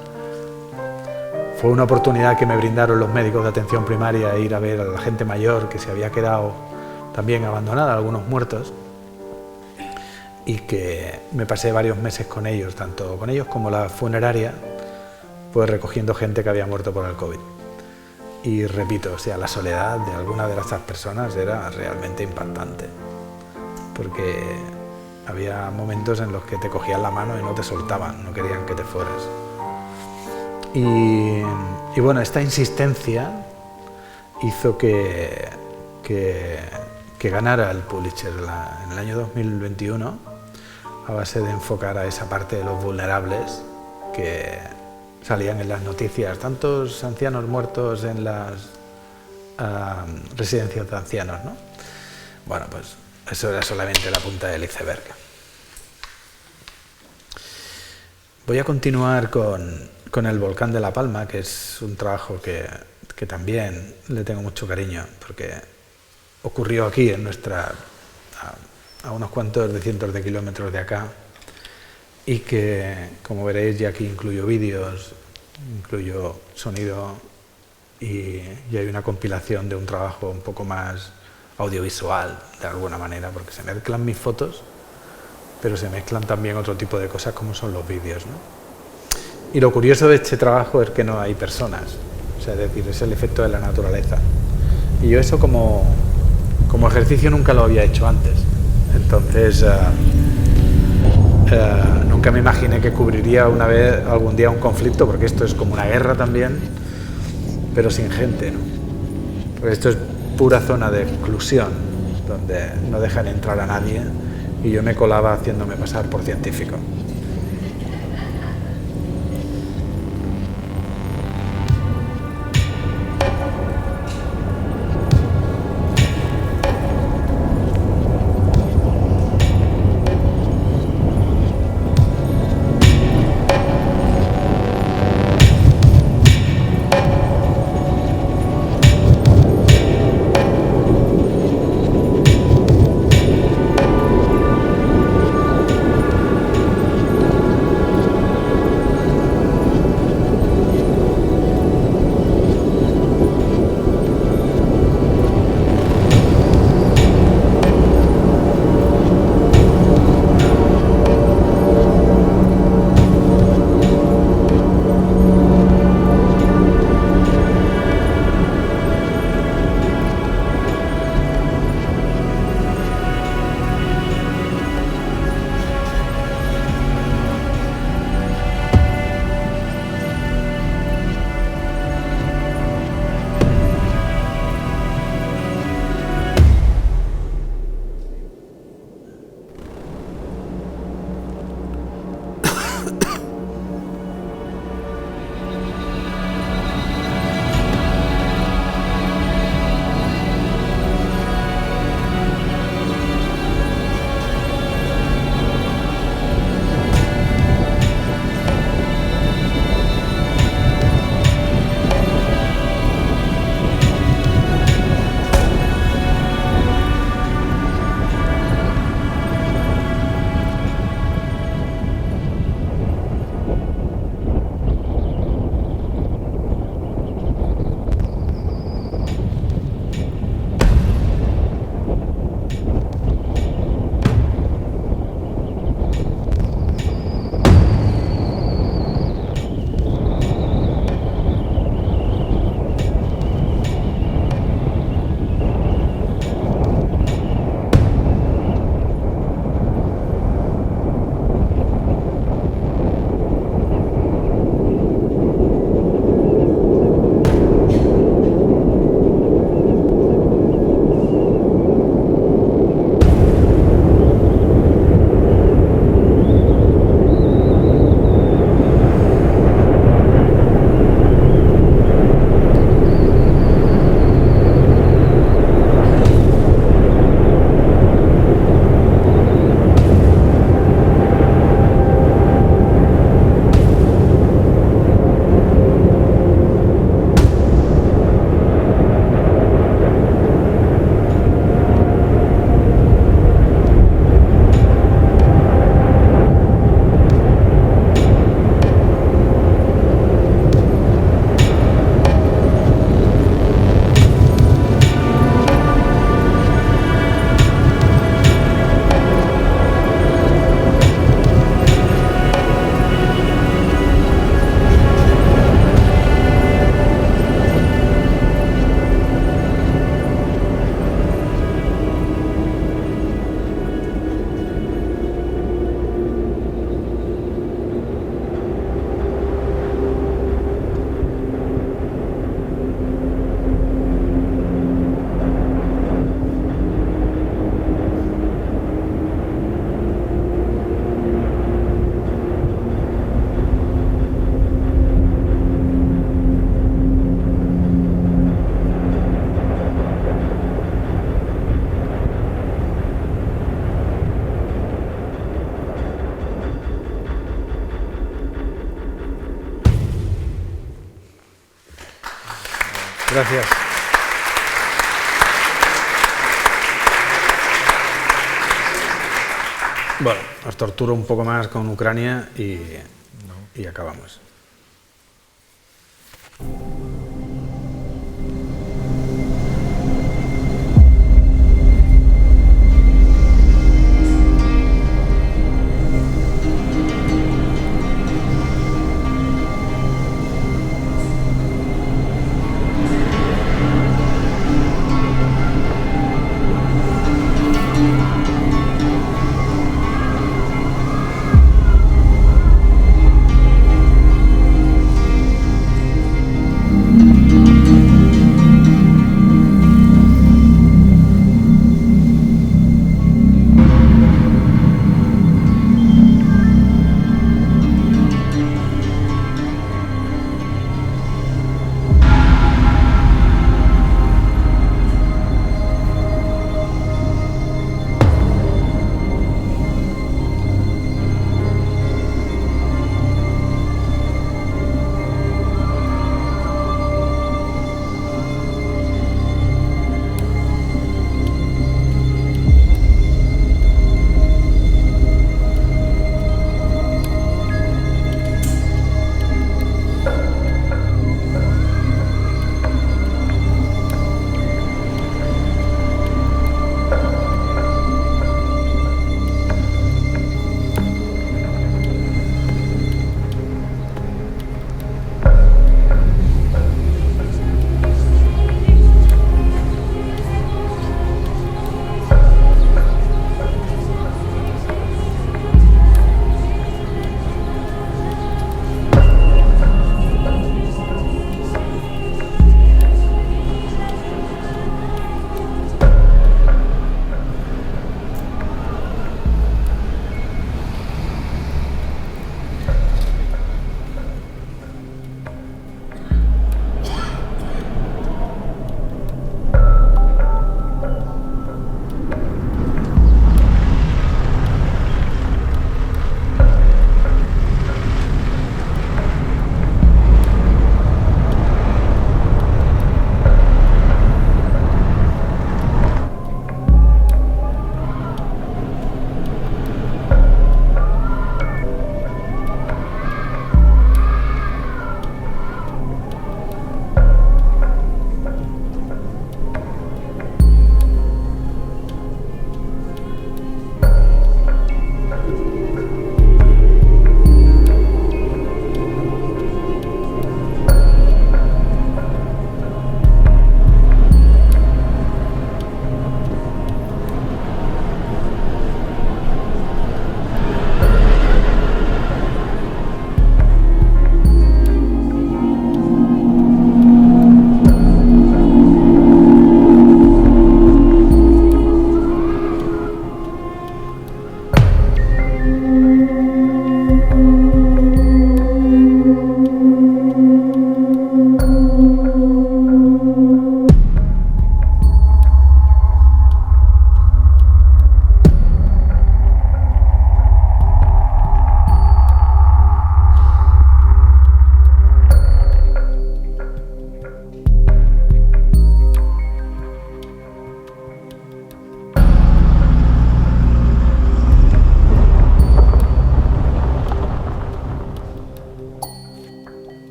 Speaker 2: fue una oportunidad que me brindaron los médicos de atención primaria a ir a ver a la gente mayor que se había quedado también abandonada, algunos muertos, y que me pasé varios meses con ellos, tanto con ellos como la funeraria, pues recogiendo gente que había muerto por el COVID. Y repito, o sea, la soledad de alguna de esas personas era realmente impactante, porque había momentos en los que te cogían la mano y no te soltaban, no querían que te fueras. Y bueno, esta insistencia hizo que ganara el Pulitzer en el año 2021, a base de enfocar a esa parte de los vulnerables que salían en las noticias, tantos ancianos muertos en las residencias de ancianos, ¿no? Bueno, pues eso era solamente la punta del iceberg. Voy a continuar con el volcán de La Palma, que es un trabajo que también le tengo mucho cariño, porque ocurrió aquí, a unos cuantos de cientos de kilómetros de acá, y que, como veréis, ya aquí incluyo vídeos, incluyo sonido, y hay una compilación de un trabajo un poco más audiovisual, de alguna manera, porque se mezclan mis fotos, pero se mezclan también otro tipo de cosas como son los vídeos, ¿no? Y lo curioso de este trabajo es que no hay personas, o sea, es decir, es el efecto de la naturaleza. Y yo eso como ejercicio nunca lo había hecho antes, entonces nunca me imaginé que cubriría algún día un conflicto, porque esto es como una guerra también, pero sin gente, ¿no? Porque esto es pura zona de exclusión, donde no dejan entrar a nadie, y yo me colaba haciéndome pasar por científico. Gracias. Bueno, os torturo un poco más con Ucrania y acabamos.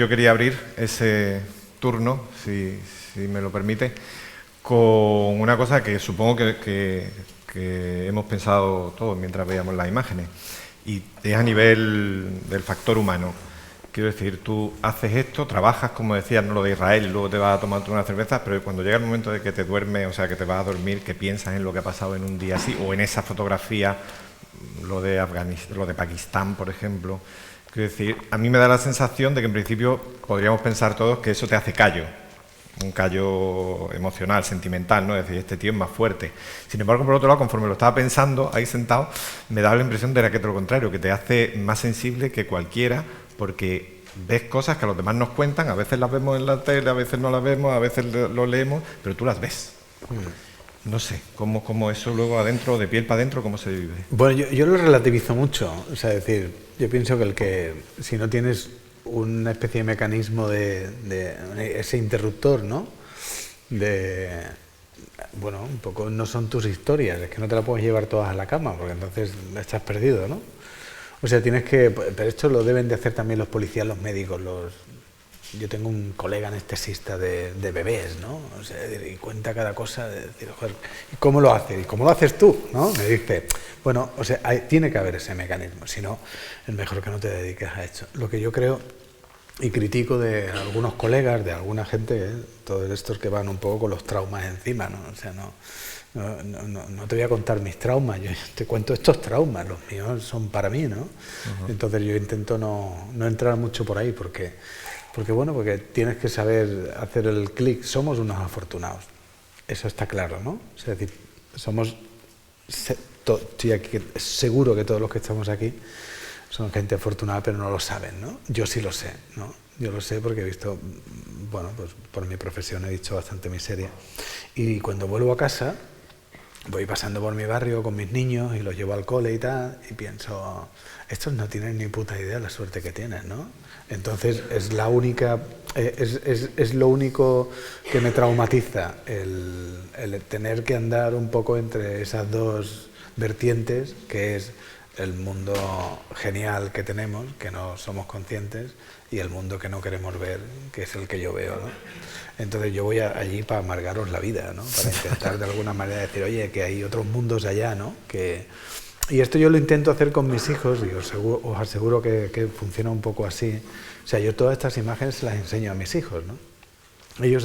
Speaker 1: yo quería abrir ese turno, si me lo permite, con una cosa que supongo que hemos pensado todos mientras veíamos las imágenes, y es a nivel del factor humano. Quiero decir, tú haces esto, trabajas, como decías, no lo de Israel, luego te vas a tomar una cerveza, pero cuando llega el momento de que te duermes, o sea, que te vas a dormir, que piensas en lo que ha pasado en un día así, o en esa fotografía, lo de Pakistán, por ejemplo. Quiero decir, a mí me da la sensación de que en principio podríamos pensar todos que eso te hace callo, un callo emocional, sentimental, ¿no? Es decir, este tío es más fuerte. Sin embargo, por otro lado, conforme lo estaba pensando, ahí sentado, me daba la impresión de que todo lo contrario, que te hace más sensible que cualquiera, porque ves cosas que a los demás nos cuentan, a veces las vemos en la tele, a veces no las vemos, a veces lo leemos, pero tú las ves. No sé, cómo eso luego adentro, de piel para adentro, cómo se vive.
Speaker 2: Bueno, yo lo relativizo mucho, o sea, es decir, yo pienso que si no tienes una especie de mecanismo de ese interruptor, ¿no? Bueno, un poco no son tus historias, es que no te las puedes llevar todas a la cama, porque entonces estás perdido, ¿no? O sea, tienes que... Pero esto lo deben de hacer también los policías, los médicos, Yo tengo un colega anestesista de bebés, ¿no? O sea, y cuenta cada cosa, de decir, joder, ¿y cómo lo haces? ¿Y cómo lo haces tú? ¿No? Me dice, bueno, o sea, tiene que haber ese mecanismo, si no, es mejor que no te dediques a esto. Lo que yo creo y critico de algunos colegas, de alguna gente, todos estos que van un poco con los traumas encima, ¿no? O sea, no te voy a contar mis traumas, yo te cuento estos traumas, los míos son para mí, ¿no? Entonces yo intento no entrar mucho por ahí, porque tienes que saber hacer el clic. Somos unos afortunados, eso está claro, ¿no? Es decir, estoy aquí, seguro que todos los que estamos aquí son gente afortunada, pero no lo saben, ¿no? Yo sí lo sé, ¿no? Yo lo sé porque he visto, bueno, pues por mi profesión he visto bastante miseria. Y cuando vuelvo a casa, voy pasando por mi barrio con mis niños y los llevo al cole y tal, y pienso, estos no tienen ni puta idea de la suerte que tienen, ¿no? Entonces es lo único que me traumatiza, el tener que andar un poco entre esas dos vertientes, que es el mundo genial que tenemos, que no somos conscientes, y el mundo que no queremos ver, que es el que yo veo, ¿no? Entonces yo voy allí para amargaros la vida, ¿no? Para intentar de alguna manera decir, oye, que hay otros mundos allá, ¿no? Y esto yo lo intento hacer con mis hijos, y os aseguro que funciona un poco así. O sea, yo todas estas imágenes las enseño a mis hijos, ¿no? Ellos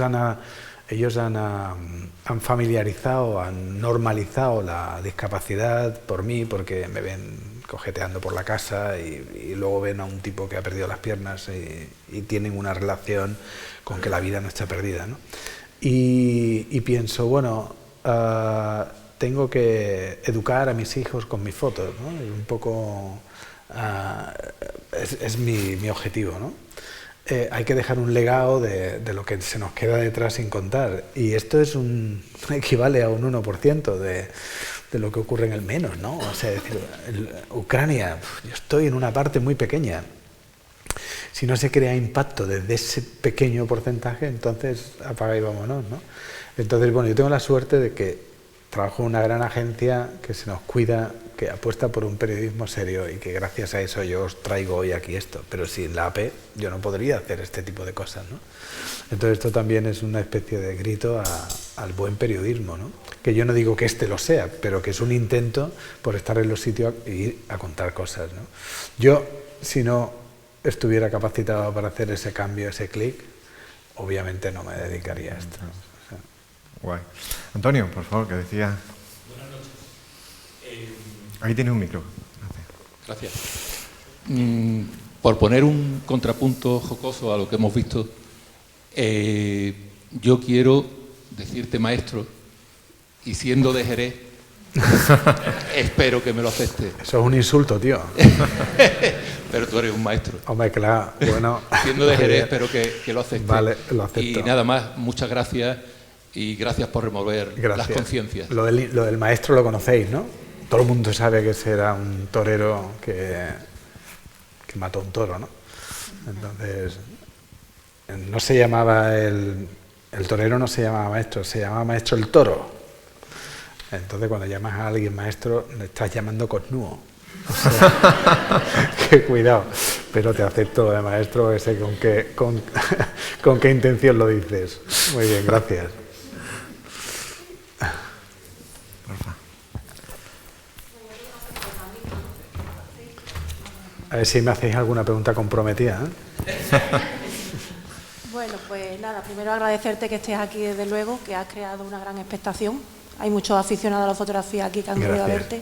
Speaker 2: han familiarizado, han normalizado la discapacidad por mí, porque me ven cojeteando por la casa y luego ven a un tipo que ha perdido las piernas y tienen una relación con que la vida no está perdida, ¿no? Y pienso, bueno, tengo que educar a mis hijos con mis fotos, ¿no? Y un poco es mi objetivo, ¿no? Hay que dejar un legado de lo que se nos queda detrás sin contar, y esto equivale a un 1% de lo que ocurre en el menos, ¿no? O sea, es decir, Ucrania, yo estoy en una parte muy pequeña. Si no se crea impacto desde ese pequeño porcentaje, entonces apaga y vámonos, ¿no? Entonces, bueno, yo tengo la suerte de que trabajo en una gran agencia que se nos cuida, que apuesta por un periodismo serio, y que gracias a eso yo os traigo hoy aquí esto. Pero sin la AP yo no podría hacer este tipo de cosas, ¿no? Entonces esto también es una especie de grito al buen periodismo, ¿no? Que yo no digo que este lo sea, pero que es un intento por estar en los sitios e ir a contar cosas, ¿no? Yo, si no estuviera capacitado para hacer ese cambio, ese clic, obviamente no me dedicaría a esto. O sea.
Speaker 1: Guay. Antonio, por favor, que decía...
Speaker 7: Buenas noches.
Speaker 1: Ahí tiene un micro.
Speaker 7: Gracias. Por poner un contrapunto jocoso a lo que hemos visto, yo quiero decirte maestro, y siendo de Jerez, espero que me lo aceptes.
Speaker 2: Eso es un insulto, tío.
Speaker 7: Pero tú eres un maestro.
Speaker 2: Hombre, claro, bueno.
Speaker 7: Siendo de Jerez, espero que lo aceptes.
Speaker 2: Vale, lo acepto.
Speaker 7: Y nada más, muchas gracias, y gracias por remover las conciencias.
Speaker 2: Lo del maestro lo conocéis, ¿no? Todo el mundo sabe que ese era un torero que mató un toro, ¿no? Entonces, no se llamaba el torero, no se llamaba maestro, se llamaba maestro el toro. Entonces, cuando llamas a alguien maestro, le estás llamando cornudo. O sea, que cuidado. Pero te acepto de maestro ese con qué intención lo dices. Muy bien, gracias. A ver si me hacéis alguna pregunta comprometida, ¿eh?
Speaker 8: Bueno, pues nada, primero agradecerte que estés aquí desde luego, que has creado una gran expectación. Hay muchos aficionados a la fotografía aquí que han querido verte.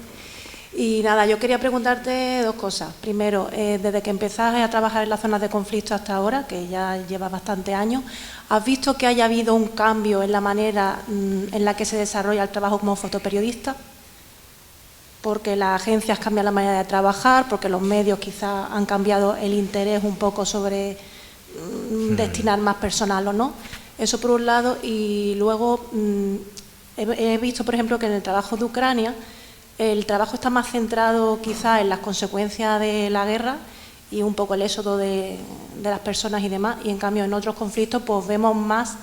Speaker 8: Y nada, yo quería preguntarte dos cosas. Primero, desde que empezaste a trabajar en las zonas de conflicto hasta ahora, que ya llevas bastante años, ¿has visto que haya habido un cambio en la manera en la que se desarrolla el trabajo como fotoperiodista? Porque las agencias cambian la manera de trabajar, porque los medios quizás han cambiado el interés un poco sobre destinar más personal o no. Eso por un lado. Y luego he visto, por ejemplo, que en el trabajo de Ucrania el trabajo está más centrado quizás en las consecuencias de la guerra y un poco el éxodo de las personas y demás, y en cambio en otros conflictos pues vemos más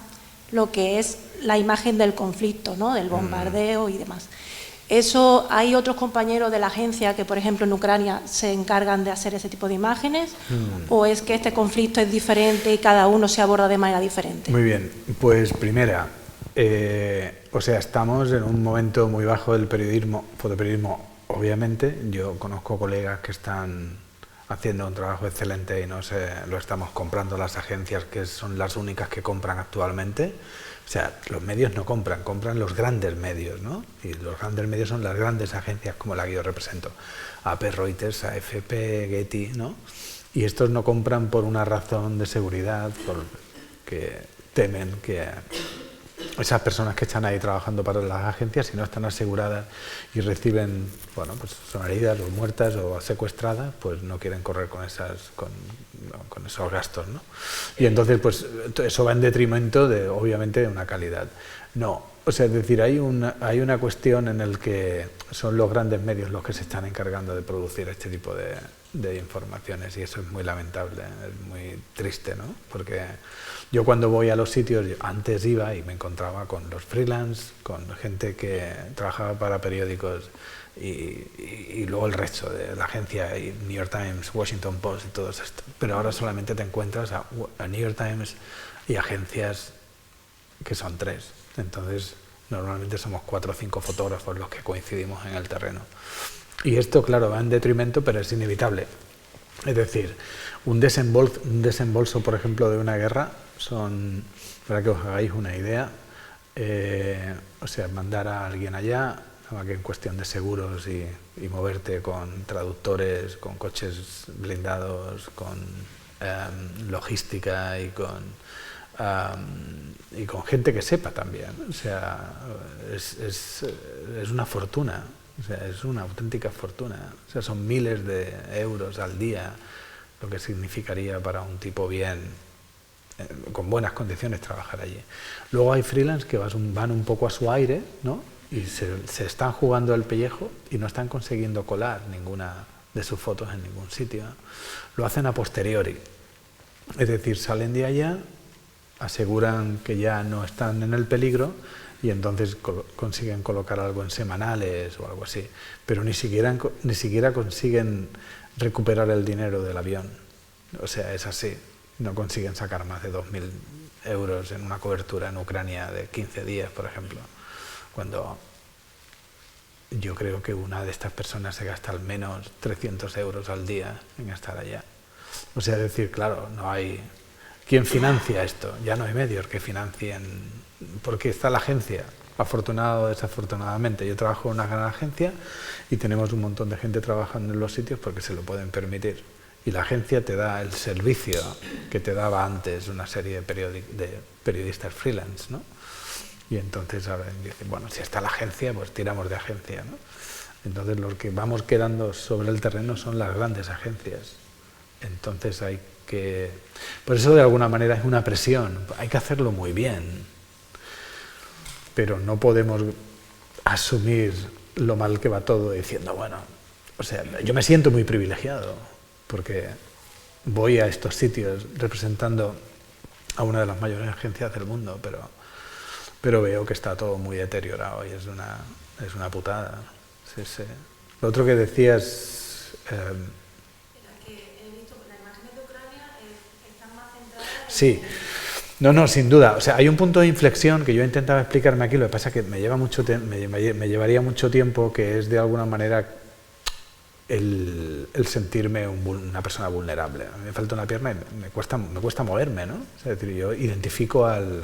Speaker 8: lo que es la imagen del conflicto, ¿no? Del bombardeo y demás. Eso, ¿hay otros compañeros de la agencia que, por ejemplo, en Ucrania se encargan de hacer ese tipo de imágenes? ¿O es que este conflicto es diferente y cada uno se aborda de manera diferente?
Speaker 2: Muy bien, pues primera, o sea, estamos en un momento muy bajo del periodismo, fotoperiodismo, obviamente. Yo conozco colegas que están haciendo un trabajo excelente y no sé, lo estamos comprando las agencias, que son las únicas que compran actualmente. O sea, los medios no compran, compran los grandes medios, ¿no? Y los grandes medios son las grandes agencias como la que yo represento, AP, Reuters, AFP, Getty, ¿no? Y estos no compran por una razón de seguridad, porque temen que esas personas que están ahí trabajando para las agencias, si no están aseguradas y reciben, bueno, pues son heridas o muertas o secuestradas, pues no quieren correr con esos gastos, ¿no? Y entonces, pues eso va en detrimento de, obviamente, de una calidad. No, o sea, es decir, hay una cuestión en el que son los grandes medios los que se están encargando de producir este tipo de informaciones, y eso es muy lamentable, es muy triste, ¿no? Porque yo cuando voy a los sitios, antes iba y me encontraba con los freelance, con gente que trabajaba para periódicos y luego el resto de la agencia, New York Times, Washington Post y todo esto. Pero ahora solamente te encuentras a New York Times y agencias que son 3. Entonces, normalmente somos 4 o 5 fotógrafos los que coincidimos en el terreno. Y esto, claro, va en detrimento, pero es inevitable. Es decir, un desembolso, por ejemplo, de una guerra son, para que os hagáis una idea, o sea, mandar a alguien allá, que en cuestión de seguros y moverte con traductores, con coches blindados, con logística y con gente que sepa también. O sea, es una fortuna, o sea, es una auténtica fortuna. O sea, son miles de euros al día, lo que significaría para un tipo bien, con buenas condiciones, trabajar allí. Luego hay freelance que van un poco a su aire, ¿no? Y se están jugando el pellejo y no están consiguiendo colar ninguna de sus fotos en ningún sitio. Lo hacen a posteriori, es decir, salen de allá, aseguran que ya no están en el peligro y entonces consiguen colocar algo en semanales o algo así, pero ni siquiera consiguen recuperar el dinero del avión. O sea, es así, no consiguen sacar más de 2.000 euros en una cobertura en Ucrania de 15 días, por ejemplo, cuando yo creo que una de estas personas se gasta al menos 300 euros al día en estar allá. O sea, es decir, claro, no hay... ¿Quién financia esto? Ya no hay medios que financien, porque está la agencia, afortunado o desafortunadamente. Yo trabajo en una gran agencia y tenemos un montón de gente trabajando en los sitios porque se lo pueden permitir. Y la agencia te da el servicio que te daba antes una serie de periodistas freelance, ¿no? Y entonces ahora dicen, bueno, si está la agencia, pues tiramos de agencia, ¿no? Entonces los que vamos quedando sobre el terreno son las grandes agencias. Entonces hay que... Por eso de alguna manera es una presión, hay que hacerlo muy bien, pero no podemos asumir lo mal que va todo diciendo, bueno, o sea, yo me siento muy privilegiado porque voy a estos sitios representando a una de las mayores agencias del mundo, pero veo que está todo muy deteriorado y es una putada. Sí, sí. Lo otro que decías...
Speaker 8: que he visto la imagen
Speaker 2: Sí. No, sin duda. O sea, hay un punto de inflexión que yo intentaba explicarme aquí, lo que pasa es que me llevaría mucho tiempo, que es de alguna manera el sentirme una persona vulnerable. A mí me falta una pierna y me cuesta moverme, ¿no? O sea, es decir, yo identifico al...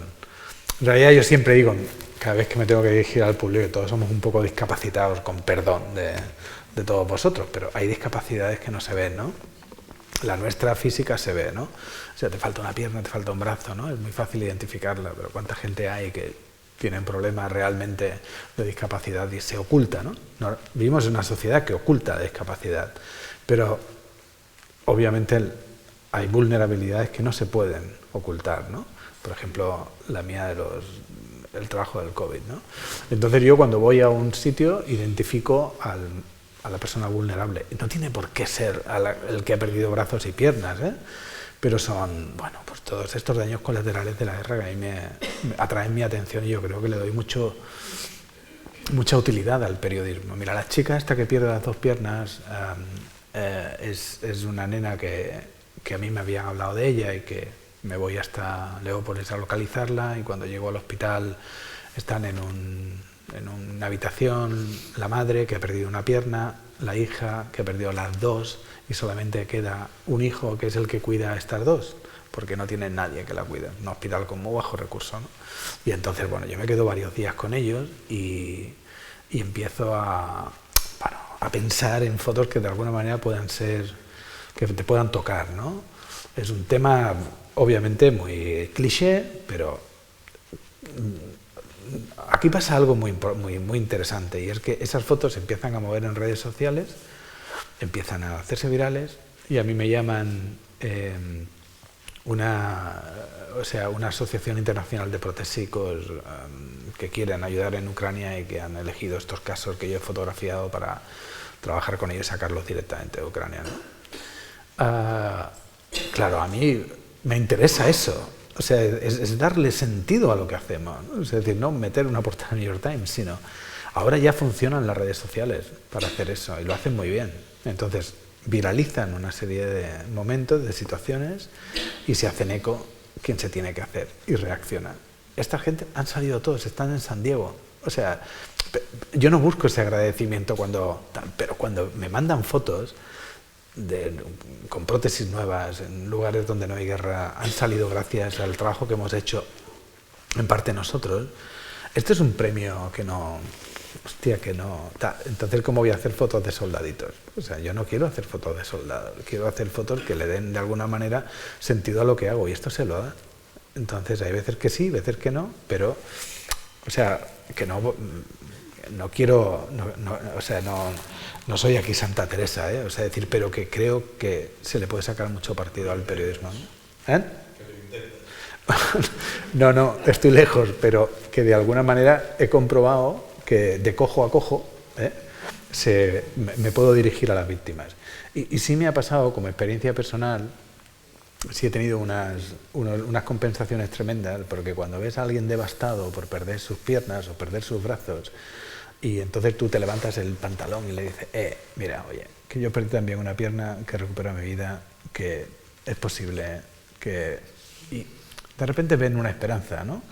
Speaker 2: En realidad yo siempre digo, cada vez que me tengo que dirigir al público, que todos somos un poco discapacitados, con perdón de todos vosotros, pero hay discapacidades que no se ven, ¿no? La nuestra física se ve, ¿no? O sea, te falta una pierna, te falta un brazo, ¿no? Es muy fácil identificarla, pero ¿cuánta gente hay que tienen problemas realmente de discapacidad y se oculta, ¿no? Vivimos en una sociedad que oculta la discapacidad, pero obviamente hay vulnerabilidades que no se pueden ocultar, ¿no? Por ejemplo, la mía el trabajo del COVID, ¿no? Entonces yo cuando voy a un sitio identifico a la persona vulnerable. No tiene por qué ser el que ha perdido brazos y piernas, ¿eh? Pero son, bueno, pues todos estos daños colaterales de la guerra que a mí me atraen mi atención y yo creo que le doy mucha utilidad al periodismo. Mira, la chica esta que pierde las dos piernas es una nena que a mí me habían hablado de ella y que me voy hasta Leópolis a localizarla y cuando llego al hospital están en una habitación la madre que ha perdido una pierna, la hija que ha perdido las dos y solamente queda un hijo que es el que cuida a estas dos porque no tienen nadie que la cuide, un hospital con muy bajo recurso, ¿no? Y entonces, bueno, yo me quedo varios días con ellos y empiezo a pensar en fotos que de alguna manera puedan ser, que te puedan tocar, ¿no? Es un tema obviamente muy cliché, pero aquí pasa algo muy interesante y es que esas fotos se empiezan a mover en redes sociales, empiezan a hacerse virales y a mí me llaman una asociación internacional de protésicos que quieren ayudar en Ucrania y que han elegido estos casos que yo he fotografiado para trabajar con ellos y sacarlos directamente de Ucrania, ¿no? Claro, a mí me interesa eso. O sea, es darle sentido a lo que hacemos, ¿no? Es decir, no meter una portada en New York Times, sino ahora ya funcionan las redes sociales para hacer eso y lo hacen muy bien. Entonces, viralizan una serie de momentos, de situaciones y se hacen eco quien se tiene que hacer y reaccionan. Esta gente han salido todos, están en San Diego. O sea, yo no busco ese agradecimiento pero cuando me mandan fotos con prótesis nuevas en lugares donde no hay guerra, han salido gracias al trabajo que hemos hecho en parte nosotros. Este es un premio que no... Hostia, que no... Entonces, ¿cómo voy a hacer fotos de soldaditos? O sea, yo no quiero hacer fotos de soldados, quiero hacer fotos que le den de alguna manera sentido a lo que hago y esto se lo da. Entonces, hay veces que sí, veces que no, pero... O sea, que no quiero... o sea, no soy aquí Santa Teresa, ¿eh? O sea, decir, pero que creo que se le puede sacar mucho partido al periodismo, ¿no? ¿Eh? No, estoy lejos, pero que de alguna manera he comprobado que de cojo a cojo me puedo dirigir a las víctimas. Y sí me ha pasado como experiencia personal, sí he tenido unas compensaciones tremendas, porque cuando ves a alguien devastado por perder sus piernas o perder sus brazos, y entonces tú te levantas el pantalón y le dices, mira, oye, que yo perdí también una pierna, que recupero mi vida, que es posible, y de repente ven una esperanza, ¿no?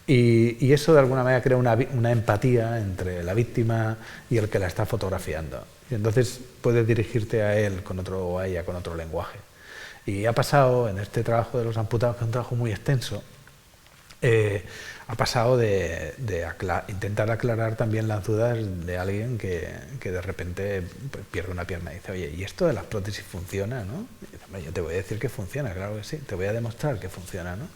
Speaker 2: Y eso de alguna manera crea una empatía entre la víctima y el que la está fotografiando. Y entonces puedes dirigirte a él o a ella con otro lenguaje. Y ha pasado en este trabajo de los amputados, que es un trabajo muy extenso, ha pasado de intentar aclarar también las dudas de alguien que de repente pues, pierde una pierna y dice, oye, ¿y esto de las prótesis funciona, no? Y dice, yo te voy a decir que funciona, claro que sí, te voy a demostrar que funciona, ¿no?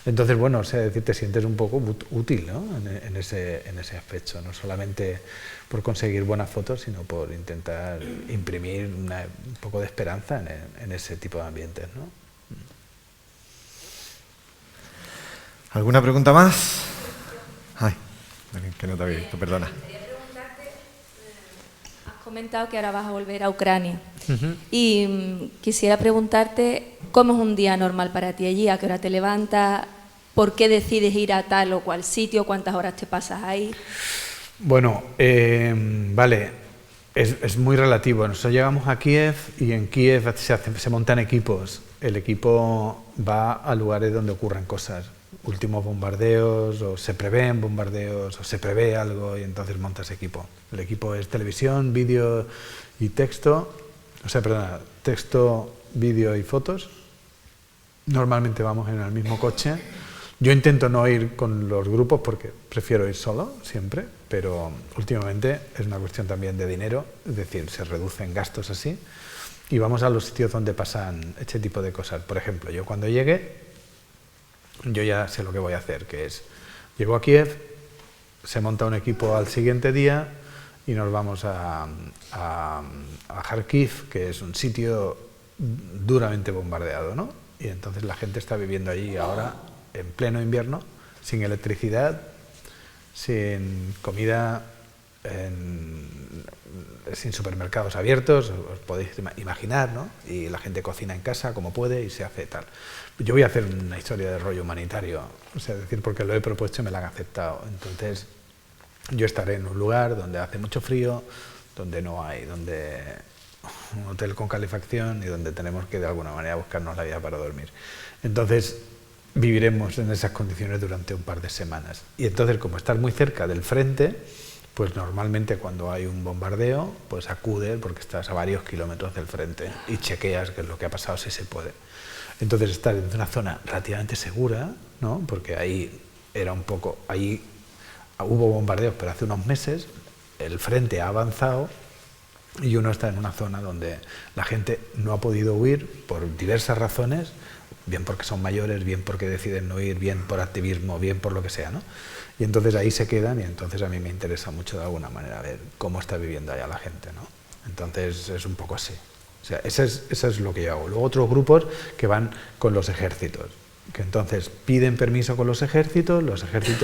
Speaker 2: Entonces, bueno, o sea, decir, te sientes un poco útil, ¿no? en ese aspecto, no solamente por conseguir buenas fotos, sino por intentar imprimir un poco de esperanza en ese tipo de ambientes, ¿no?
Speaker 1: ¿Alguna pregunta más? Ay, que no te había visto, perdona.
Speaker 9: Quería preguntarte, has comentado que ahora vas a volver a Ucrania. Y quisiera preguntarte cómo es un día normal para ti allí, a qué hora te levantas, por qué decides ir a tal o cual sitio, cuántas horas te pasas ahí.
Speaker 2: Bueno, vale. Es muy relativo. Nosotros llegamos a Kiev y en Kiev se montan equipos. El equipo va a lugares donde ocurren cosas, últimos bombardeos, o se prevén bombardeos, o se prevé algo, y entonces montas equipo. El equipo es televisión, vídeo y texto, texto, vídeo y fotos. Normalmente vamos en el mismo coche. Yo intento no ir con los grupos porque prefiero ir solo, siempre, pero últimamente es una cuestión también de dinero, es decir, se reducen gastos así, y vamos a los sitios donde pasan este tipo de cosas. Por ejemplo, yo cuando llegue, yo ya sé lo que voy a hacer, que es, llego a Kiev, se monta un equipo al siguiente día y nos vamos a Kharkiv, que es un sitio duramente bombardeado, ¿no? Y entonces la gente está viviendo allí ahora en pleno invierno, sin electricidad, sin comida, sin supermercados abiertos, os podéis imaginar, ¿no? Y la gente cocina en casa como puede y se hace tal. Yo voy a hacer una historia de rollo humanitario, o sea, decir, porque lo he propuesto y me la han aceptado. Entonces, yo estaré en un lugar donde hace mucho frío, donde no hay, donde un hotel con calefacción y donde tenemos que de alguna manera buscarnos la vida para dormir. Entonces, viviremos en esas condiciones durante un par de semanas. Y entonces, como estás muy cerca del frente, pues normalmente cuando hay un bombardeo, pues acudes porque estás a varios kilómetros del frente y chequeas qué es lo que ha pasado, si se puede. Entonces, estar en una zona relativamente segura, ¿no? Porque ahí era un poco, ahí hubo bombardeos, pero hace unos meses el frente ha avanzado y uno está en una zona donde la gente no ha podido huir por diversas razones, bien porque son mayores, bien porque deciden no ir, bien por activismo, bien por lo que sea, ¿no? Y entonces ahí se quedan y entonces a mí me interesa mucho de alguna manera ver cómo está viviendo allá la gente, ¿no? Entonces es un poco así. O sea, eso es lo que yo hago. Luego otros grupos que van con los ejércitos, que entonces piden permiso con los ejércitos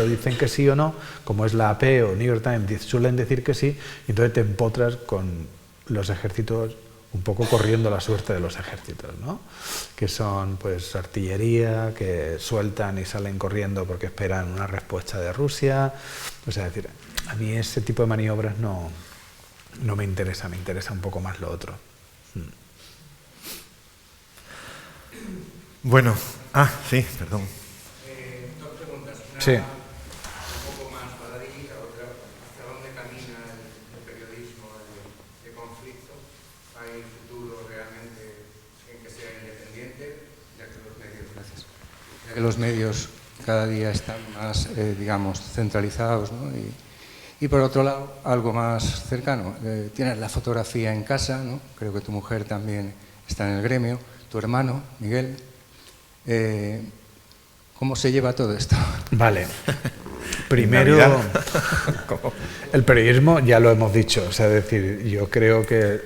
Speaker 2: dicen que sí o no, como es la AP o New York Times suelen decir que sí, y entonces te empotras con los ejércitos un poco corriendo la suerte de los ejércitos, ¿no? Que son pues artillería, que sueltan y salen corriendo porque esperan una respuesta de Rusia. O sea, es decir, a mí ese tipo de maniobras no me interesa, me interesa un poco más lo otro.
Speaker 1: Bueno, sí, perdón.
Speaker 10: Dos preguntas. Una,
Speaker 2: sí.
Speaker 10: Un poco más baladí, la otra, ¿hacia dónde camina el periodismo de conflicto? ¿Hay futuro realmente en que sea independiente? Ya que los medios cada día están más, digamos, centralizados, ¿no? Y por otro lado, algo más cercano, tienes la fotografía en casa, ¿no? Creo que tu mujer también está en el gremio, tu hermano, Miguel. ¿Cómo se lleva todo esto?
Speaker 2: Vale. Primero, el periodismo ya lo hemos dicho, o sea, es decir, yo creo que,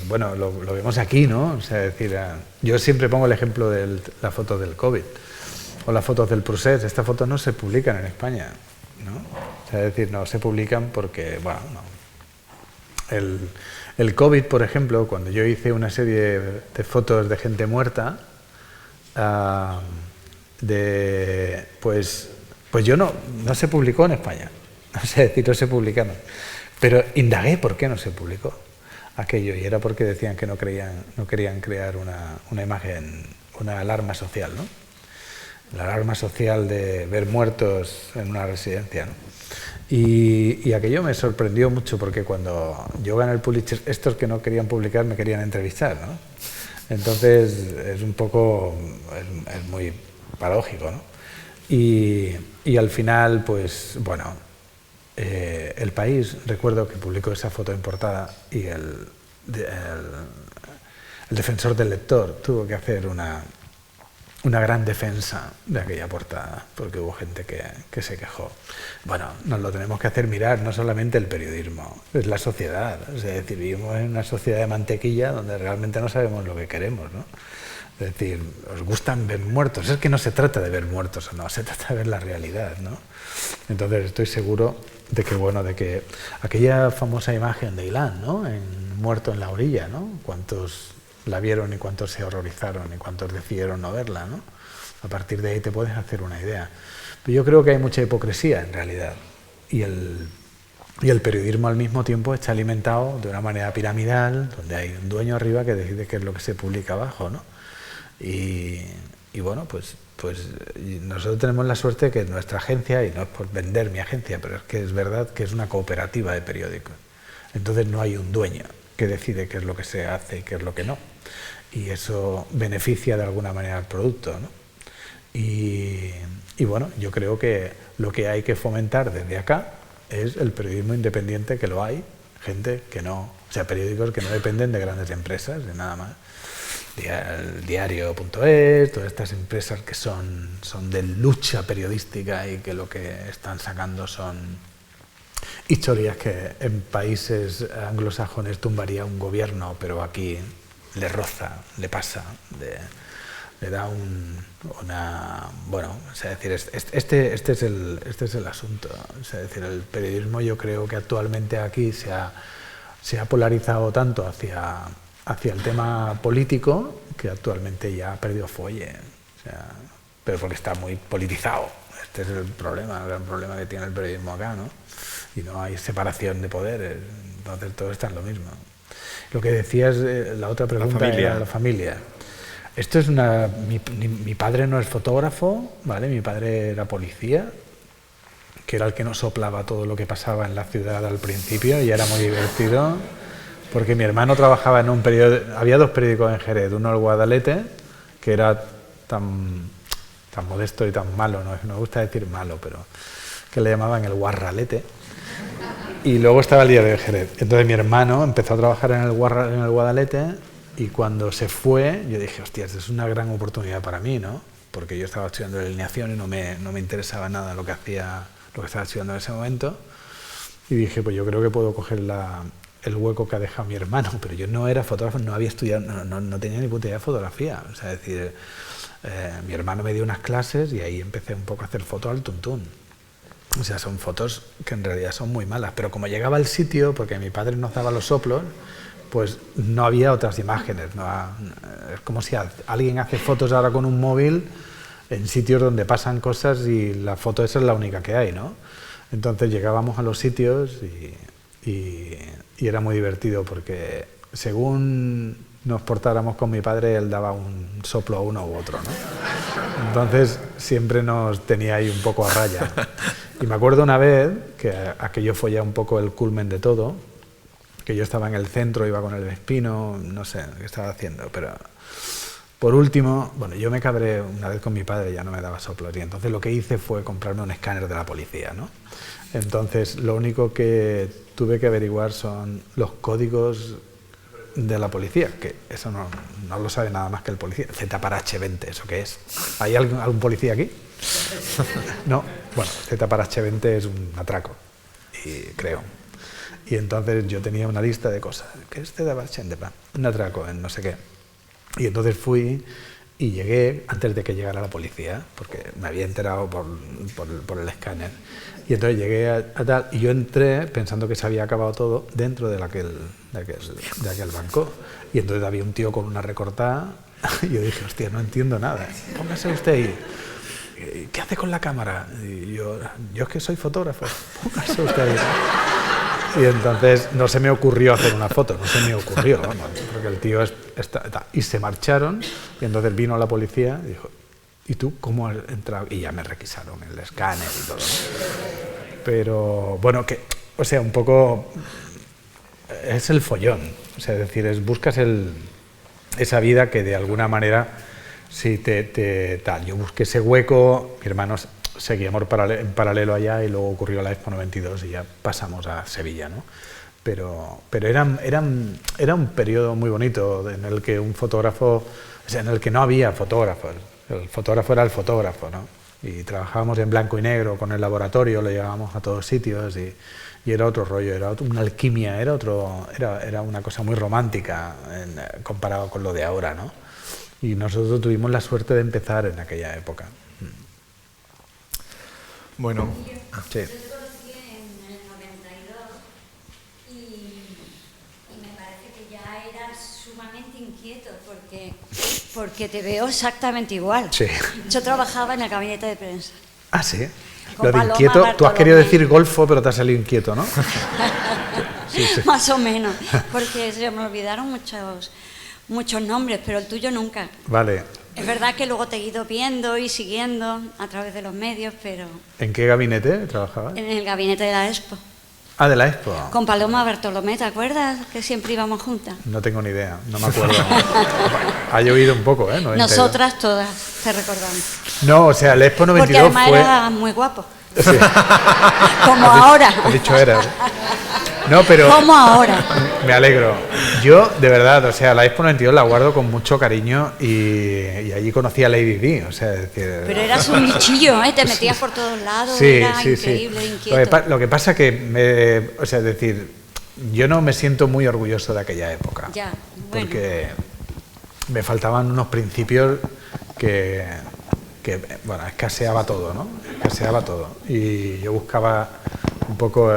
Speaker 2: bueno, lo vemos aquí, ¿no? O sea, es decir, yo siempre pongo el ejemplo de la foto del COVID o las fotos del procés. Estas fotos no se publican en España, ¿no? O sea, es decir, no se publican porque, bueno, no. El COVID, por ejemplo, cuando yo hice una serie de fotos de gente muerta, pues yo no se publicó en España, o sea, es decir, no se publicaron, pero indagué por qué no se publicó aquello y era porque decían que no querían crear una imagen, una alarma social, ¿no? La alarma social de ver muertos en una residencia, ¿no? Y aquello me sorprendió mucho porque cuando yo gané el Pulitzer, estos que no querían publicar me querían entrevistar, ¿no? Entonces es un poco, es muy paradójico, ¿no? Y al final, pues bueno, El País, recuerdo que publicó esa foto en portada y el defensor del lector tuvo que hacer una gran defensa de aquella portada, porque hubo gente que se quejó. Bueno, nos lo tenemos que hacer mirar, no solamente el periodismo, es la sociedad. O sea, es decir, vivimos en una sociedad de mantequilla donde realmente no sabemos lo que queremos, ¿no? Es decir, os gustan ver muertos. Es que no se trata de ver muertos o no, se trata de ver la realidad, ¿no? Entonces estoy seguro de que, bueno, de que aquella famosa imagen de Ilan, ¿no? Muerto en la orilla, ¿no? ¿Cuántos la vieron y cuántos se horrorizaron y cuántos decidieron no verla, ¿no? A partir de ahí te puedes hacer una idea. Pero yo creo que hay mucha hipocresía en realidad y el Y el periodismo al mismo tiempo está alimentado de una manera piramidal, donde hay un dueño arriba que decide qué es lo que se publica abajo, ¿no? Y bueno, pues nosotros tenemos la suerte que nuestra agencia, y no es por vender mi agencia, pero es que es verdad que es una cooperativa de periódicos. Entonces no hay un dueño que decide qué es lo que se hace y qué es lo que no. Y eso beneficia de alguna manera al producto, ¿no? Y bueno, yo creo que lo que hay que fomentar desde acá es el periodismo independiente, que lo hay, gente que no, o sea, periódicos que no dependen de grandes empresas, de nada más. El diario.es, todas estas empresas que son de lucha periodística y que lo que están sacando son historias que en países anglosajones tumbaría un gobierno, pero aquí le roza, le pasa, le da una... Bueno, o sea, decir, este es el asunto. O sea, decir, el periodismo, yo creo que actualmente aquí se ha polarizado tanto hacia el tema político, que actualmente ya ha perdido fuelle, o sea, pero porque está muy politizado. Este es el gran problema que tiene el periodismo acá, ¿no? Y no hay separación de poderes, entonces todo está en lo mismo. Lo que decías, la otra pregunta era la familia. Esto es mi padre no es fotógrafo, ¿vale? Mi padre era policía, que era el que nos soplaba todo lo que pasaba en la ciudad al principio, y era muy divertido. Porque mi hermano trabajaba en un periódico, había dos periódicos en Jerez, uno el Guadalete, que era tan modesto y tan malo, no me gusta decir malo, pero que le llamaban el Guarralete, y luego estaba el Diario de Jerez. Entonces mi hermano empezó a trabajar en el Guadalete, y cuando se fue, yo dije, hostia, esta es una gran oportunidad para mí, ¿no? Porque yo estaba estudiando alineación y no me interesaba nada lo que estaba estudiando en ese momento, y dije, pues yo creo que puedo coger el hueco que ha dejado mi hermano, pero yo no era fotógrafo, no había estudiado, no tenía ni puta idea de fotografía. O sea, es decir, mi hermano me dio unas clases y ahí empecé un poco a hacer fotos al tuntún. O sea, son fotos que en realidad son muy malas, pero como llegaba al sitio, porque mi padre nos daba los soplos, pues no había otras imágenes. Es como si alguien hace fotos ahora con un móvil en sitios donde pasan cosas y la foto esa es la única que hay, ¿no? Entonces llegábamos a los sitios y era muy divertido porque según nos portáramos con mi padre, él daba un soplo a uno u otro, ¿no? Entonces siempre nos tenía ahí un poco a raya. Y me acuerdo una vez, que aquello fue ya un poco el culmen de todo, que yo estaba en el centro, iba con el Vespino, no sé qué estaba haciendo, pero por último, bueno, yo me cabré una vez con mi padre, ya no me daba soplos, y entonces lo que hice fue comprarme un escáner de la policía, ¿no? Entonces lo único que tuve que averiguar son los códigos de la policía, que eso no lo sabe nada más que el policía. Z para H20, ¿eso qué es? ¿Hay algún policía aquí? No, bueno, Z para H20 es un atraco, y creo. Y entonces yo tenía una lista de cosas. ¿Qué es Z para H20? Un atraco en no sé qué. Y entonces fui y llegué antes de que llegara la policía, porque me había enterado por el escáner. Y entonces llegué a tal, y yo entré pensando que se había acabado todo dentro de aquel banco. Y entonces había un tío con una recortada, y yo dije, hostia, no entiendo nada. Póngase usted ahí. ¿Qué hace con la cámara? Y yo es que soy fotógrafo. Póngase usted ahí. Y entonces no se me ocurrió hacer una foto, no se me ocurrió, vamos, porque el tío y se marcharon, y entonces vino la policía y dijo, ¿y tú cómo has entrado? Y ya me requisaron el escáner y todo, ¿no? Pero bueno, o sea, un poco es el follón, o sea, es decir, buscas esa vida que de alguna manera sí tal. Yo busqué ese hueco, mi hermano seguíamos en paralelo allá y luego ocurrió la Expo 92 y ya pasamos a Sevilla, ¿no? Pero era un periodo muy bonito en el que un fotógrafo, o sea, en el que no había fotógrafos, el fotógrafo era el fotógrafo, ¿no? Y trabajábamos en blanco y negro con el laboratorio, lo llevábamos a todos sitios y era otro rollo, era una alquimia, era una cosa muy romántica comparado con lo de ahora, ¿no? Y nosotros tuvimos la suerte de empezar en aquella época.
Speaker 1: Bueno, sí.
Speaker 11: Yo te conocí en el 92 y me parece que ya eras sumamente inquieto porque te veo exactamente igual.
Speaker 2: Sí.
Speaker 11: Yo trabajaba en el gabinete de prensa.
Speaker 2: Ah, sí.
Speaker 11: Con
Speaker 2: Lo de
Speaker 11: Paloma
Speaker 2: inquieto, tú has
Speaker 11: Bartolomé.
Speaker 2: querido decir golfo, pero te ha salido inquieto, ¿no? Sí, sí.
Speaker 11: Más o menos, porque se me olvidaron muchos nombres, pero el tuyo nunca.
Speaker 2: Vale.
Speaker 11: Es verdad que luego te he ido viendo y siguiendo a través de los medios, pero
Speaker 2: ¿En qué gabinete trabajabas?
Speaker 11: en el gabinete de la Expo.
Speaker 2: Ah, de la Expo.
Speaker 11: Con Paloma Bartolomé, ¿te acuerdas? Que siempre íbamos juntas.
Speaker 2: No tengo ni idea, no me acuerdo. Ha llovido un poco, ¿eh? 92.
Speaker 11: Nosotras todas te recordamos.
Speaker 2: No, o sea, el Expo 92
Speaker 11: Porque además
Speaker 2: fue...
Speaker 11: era muy guapo.
Speaker 2: Sí.
Speaker 11: Como ahora.
Speaker 2: Has dicho era. No, pero...
Speaker 11: Como ahora.
Speaker 2: Me alegro. Yo, de verdad, o sea, la Expo 92 la guardo con mucho cariño y allí conocí a Lady Di, o sea, es que...
Speaker 11: Pero eras un bichillo, ¿eh? Te metías por todos lados,
Speaker 2: Sí,
Speaker 11: era
Speaker 2: sí,
Speaker 11: increíble,
Speaker 2: sí.
Speaker 11: inquieto.
Speaker 2: Lo que pasa que, o sea, es decir, yo no me siento muy orgulloso de aquella época.
Speaker 11: Ya, bueno.
Speaker 2: Porque me faltaban unos principios que bueno, escaseaba todo, ¿no? Escaseaba todo. Y yo buscaba un poco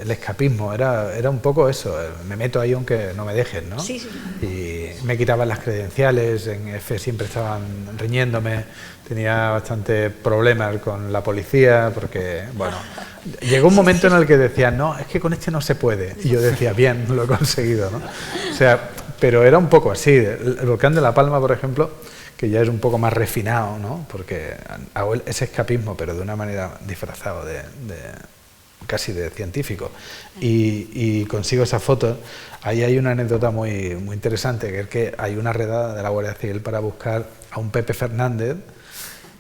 Speaker 2: el escapismo, era un poco eso, me meto ahí aunque no me dejen, ¿no?
Speaker 11: Sí, sí.
Speaker 2: Y me quitaban las credenciales, en EFE siempre estaban riñéndome, tenía bastante problemas con la policía, porque, bueno, llegó un momento en el que decían, no, es que con este no se puede, y yo decía, bien, lo he conseguido, ¿no? O sea, pero era un poco así, el volcán de La Palma, por ejemplo, que ya es un poco más refinado, ¿no? Porque hago ese escapismo, pero de una manera disfrazado casi de científico, y consigo esa foto. Ahí hay una anécdota muy, muy interesante, que es que hay una redada de la Guardia Civil para buscar a un Pepe Fernández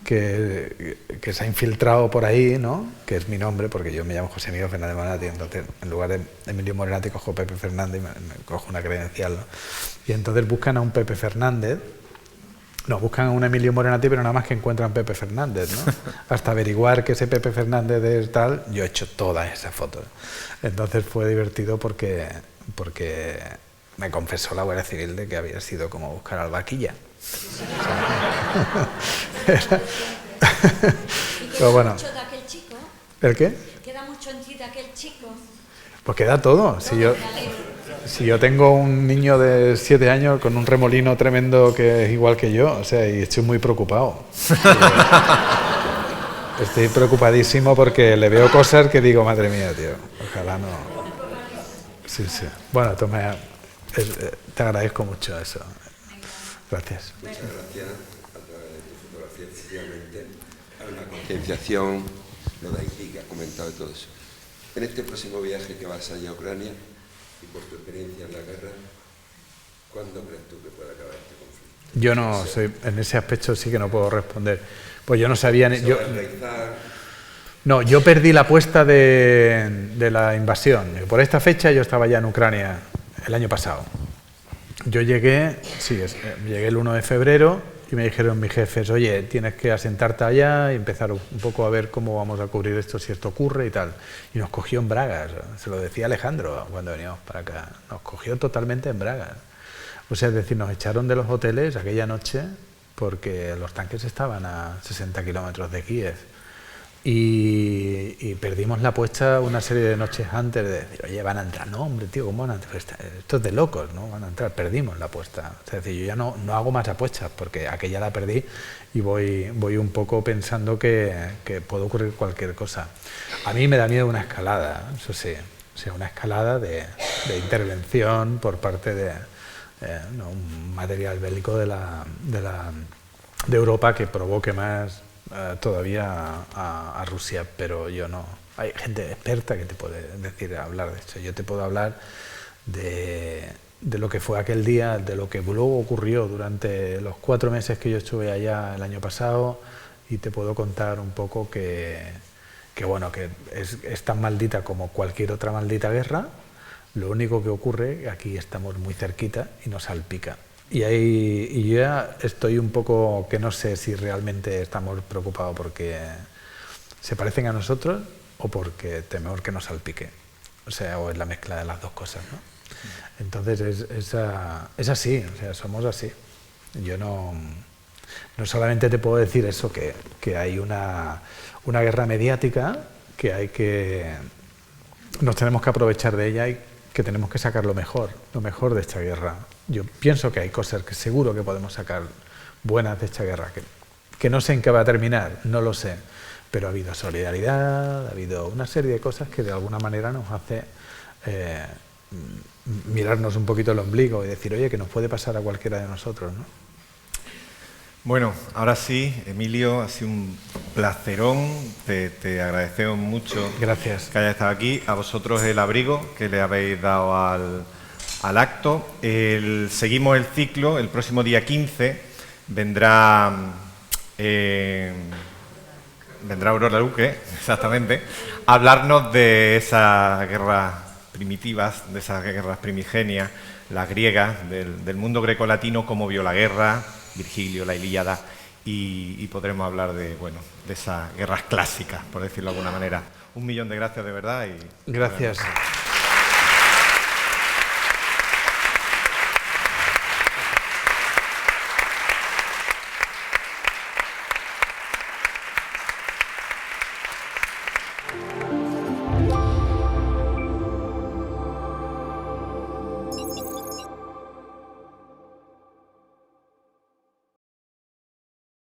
Speaker 2: que se ha infiltrado por ahí, ¿no? Que es mi nombre, porque yo me llamo José Miguel Fernández Morenati, entonces en lugar de Emilio Morenati cojo Pepe Fernández y me cojo una credencial, ¿no? Y entonces buscan a un Pepe Fernández. No, buscan a un Emilio Morenati, pero nada más que encuentran Pepe Fernández, ¿no? Hasta averiguar que ese Pepe Fernández es tal, yo he hecho todas esas fotos. Entonces fue divertido porque me confesó la Guardia Civil de que había sido como buscar al vaquilla. Pero bueno.
Speaker 11: ¿Mucho de aquel chico?
Speaker 2: ¿El qué?
Speaker 11: ¿Queda mucho en ti de aquel chico?
Speaker 2: Pues queda todo. Si yo tengo un niño de 7 años con un remolino tremendo que es igual que yo, o sea, y estoy muy preocupado. Estoy preocupadísimo porque le veo cosas que digo, madre mía, tío, ojalá no... Sí, sí. Bueno, toma, te agradezco mucho eso. Gracias.
Speaker 12: Muchas gracias. A través de tu fotografía, efectivamente, hay una concienciación, lo de Haití que has comentado y todo eso. En este próximo viaje que vas allá a Ucrania, y por tu experiencia en la guerra, ¿cuándo crees tú que puede acabar este conflicto?
Speaker 2: Yo no soy, en ese aspecto sí que no puedo responder. Pues yo no sabía... yo perdí la apuesta de la invasión. Por esta fecha yo estaba ya en Ucrania el año pasado. Yo llegué el 1 de febrero y me dijeron mis jefes, oye, tienes que asentarte allá y empezar un poco a ver cómo vamos a cubrir esto, si esto ocurre y tal. Y nos cogió en bragas, se lo decía Alejandro cuando veníamos para acá, nos cogió totalmente en bragas. O sea, es decir, nos echaron de los hoteles aquella noche porque los tanques estaban a 60 kilómetros de Kiev. Y perdimos la apuesta una serie de noches antes de decir, oye, van a entrar. No, hombre, tío, ¿cómo van a entrar? Esto es de locos, ¿no? Van a entrar. Perdimos la apuesta. Es decir, yo ya no hago más apuestas porque aquella la perdí y voy un poco pensando que puede ocurrir cualquier cosa. A mí me da miedo una escalada, eso sí. O sea, una escalada de intervención por parte de un material bélico de Europa que provoque más todavía a Rusia, pero yo no. Hay gente experta que te puede hablar de esto. Yo te puedo hablar de lo que fue aquel día, de lo que luego ocurrió durante los 4 meses que yo estuve allá el año pasado, y te puedo contar un poco que es tan maldita como cualquier otra maldita guerra. Lo único que ocurre, aquí estamos muy cerquita y nos salpica. Y yo ya estoy un poco que no sé si realmente estamos preocupados porque se parecen a nosotros o porque tememos que nos salpique. O sea, o es la mezcla de las dos cosas, ¿no? Entonces es así, o sea, somos así. Yo no solamente te puedo decir eso, que hay una guerra mediática, que nos tenemos que aprovechar de ella y que tenemos que sacar lo mejor de esta guerra. Yo pienso que hay cosas que seguro que podemos sacar buenas de esta guerra, que no sé en qué va a terminar, no lo sé, pero ha habido solidaridad, ha habido una serie de cosas que de alguna manera nos hace mirarnos un poquito el ombligo y decir, oye, que nos puede pasar a cualquiera de nosotros, ¿no?
Speaker 1: Bueno, ahora sí, Emilio, ha sido un placerón, te agradecemos mucho.
Speaker 2: Gracias.
Speaker 1: Que hayas estado aquí, a vosotros el abrigo que le habéis dado al acto. Seguimos el ciclo, el próximo día 15 vendrá Aurora Luque, exactamente, a hablarnos de esas guerras primitivas, de esas guerras primigenias, las griegas, del mundo grecolatino, cómo vio la guerra, Virgilio, la Ilíada, y podremos hablar de esas guerras clásicas, por decirlo de alguna manera. 1 millón de gracias de verdad.
Speaker 2: Gracias.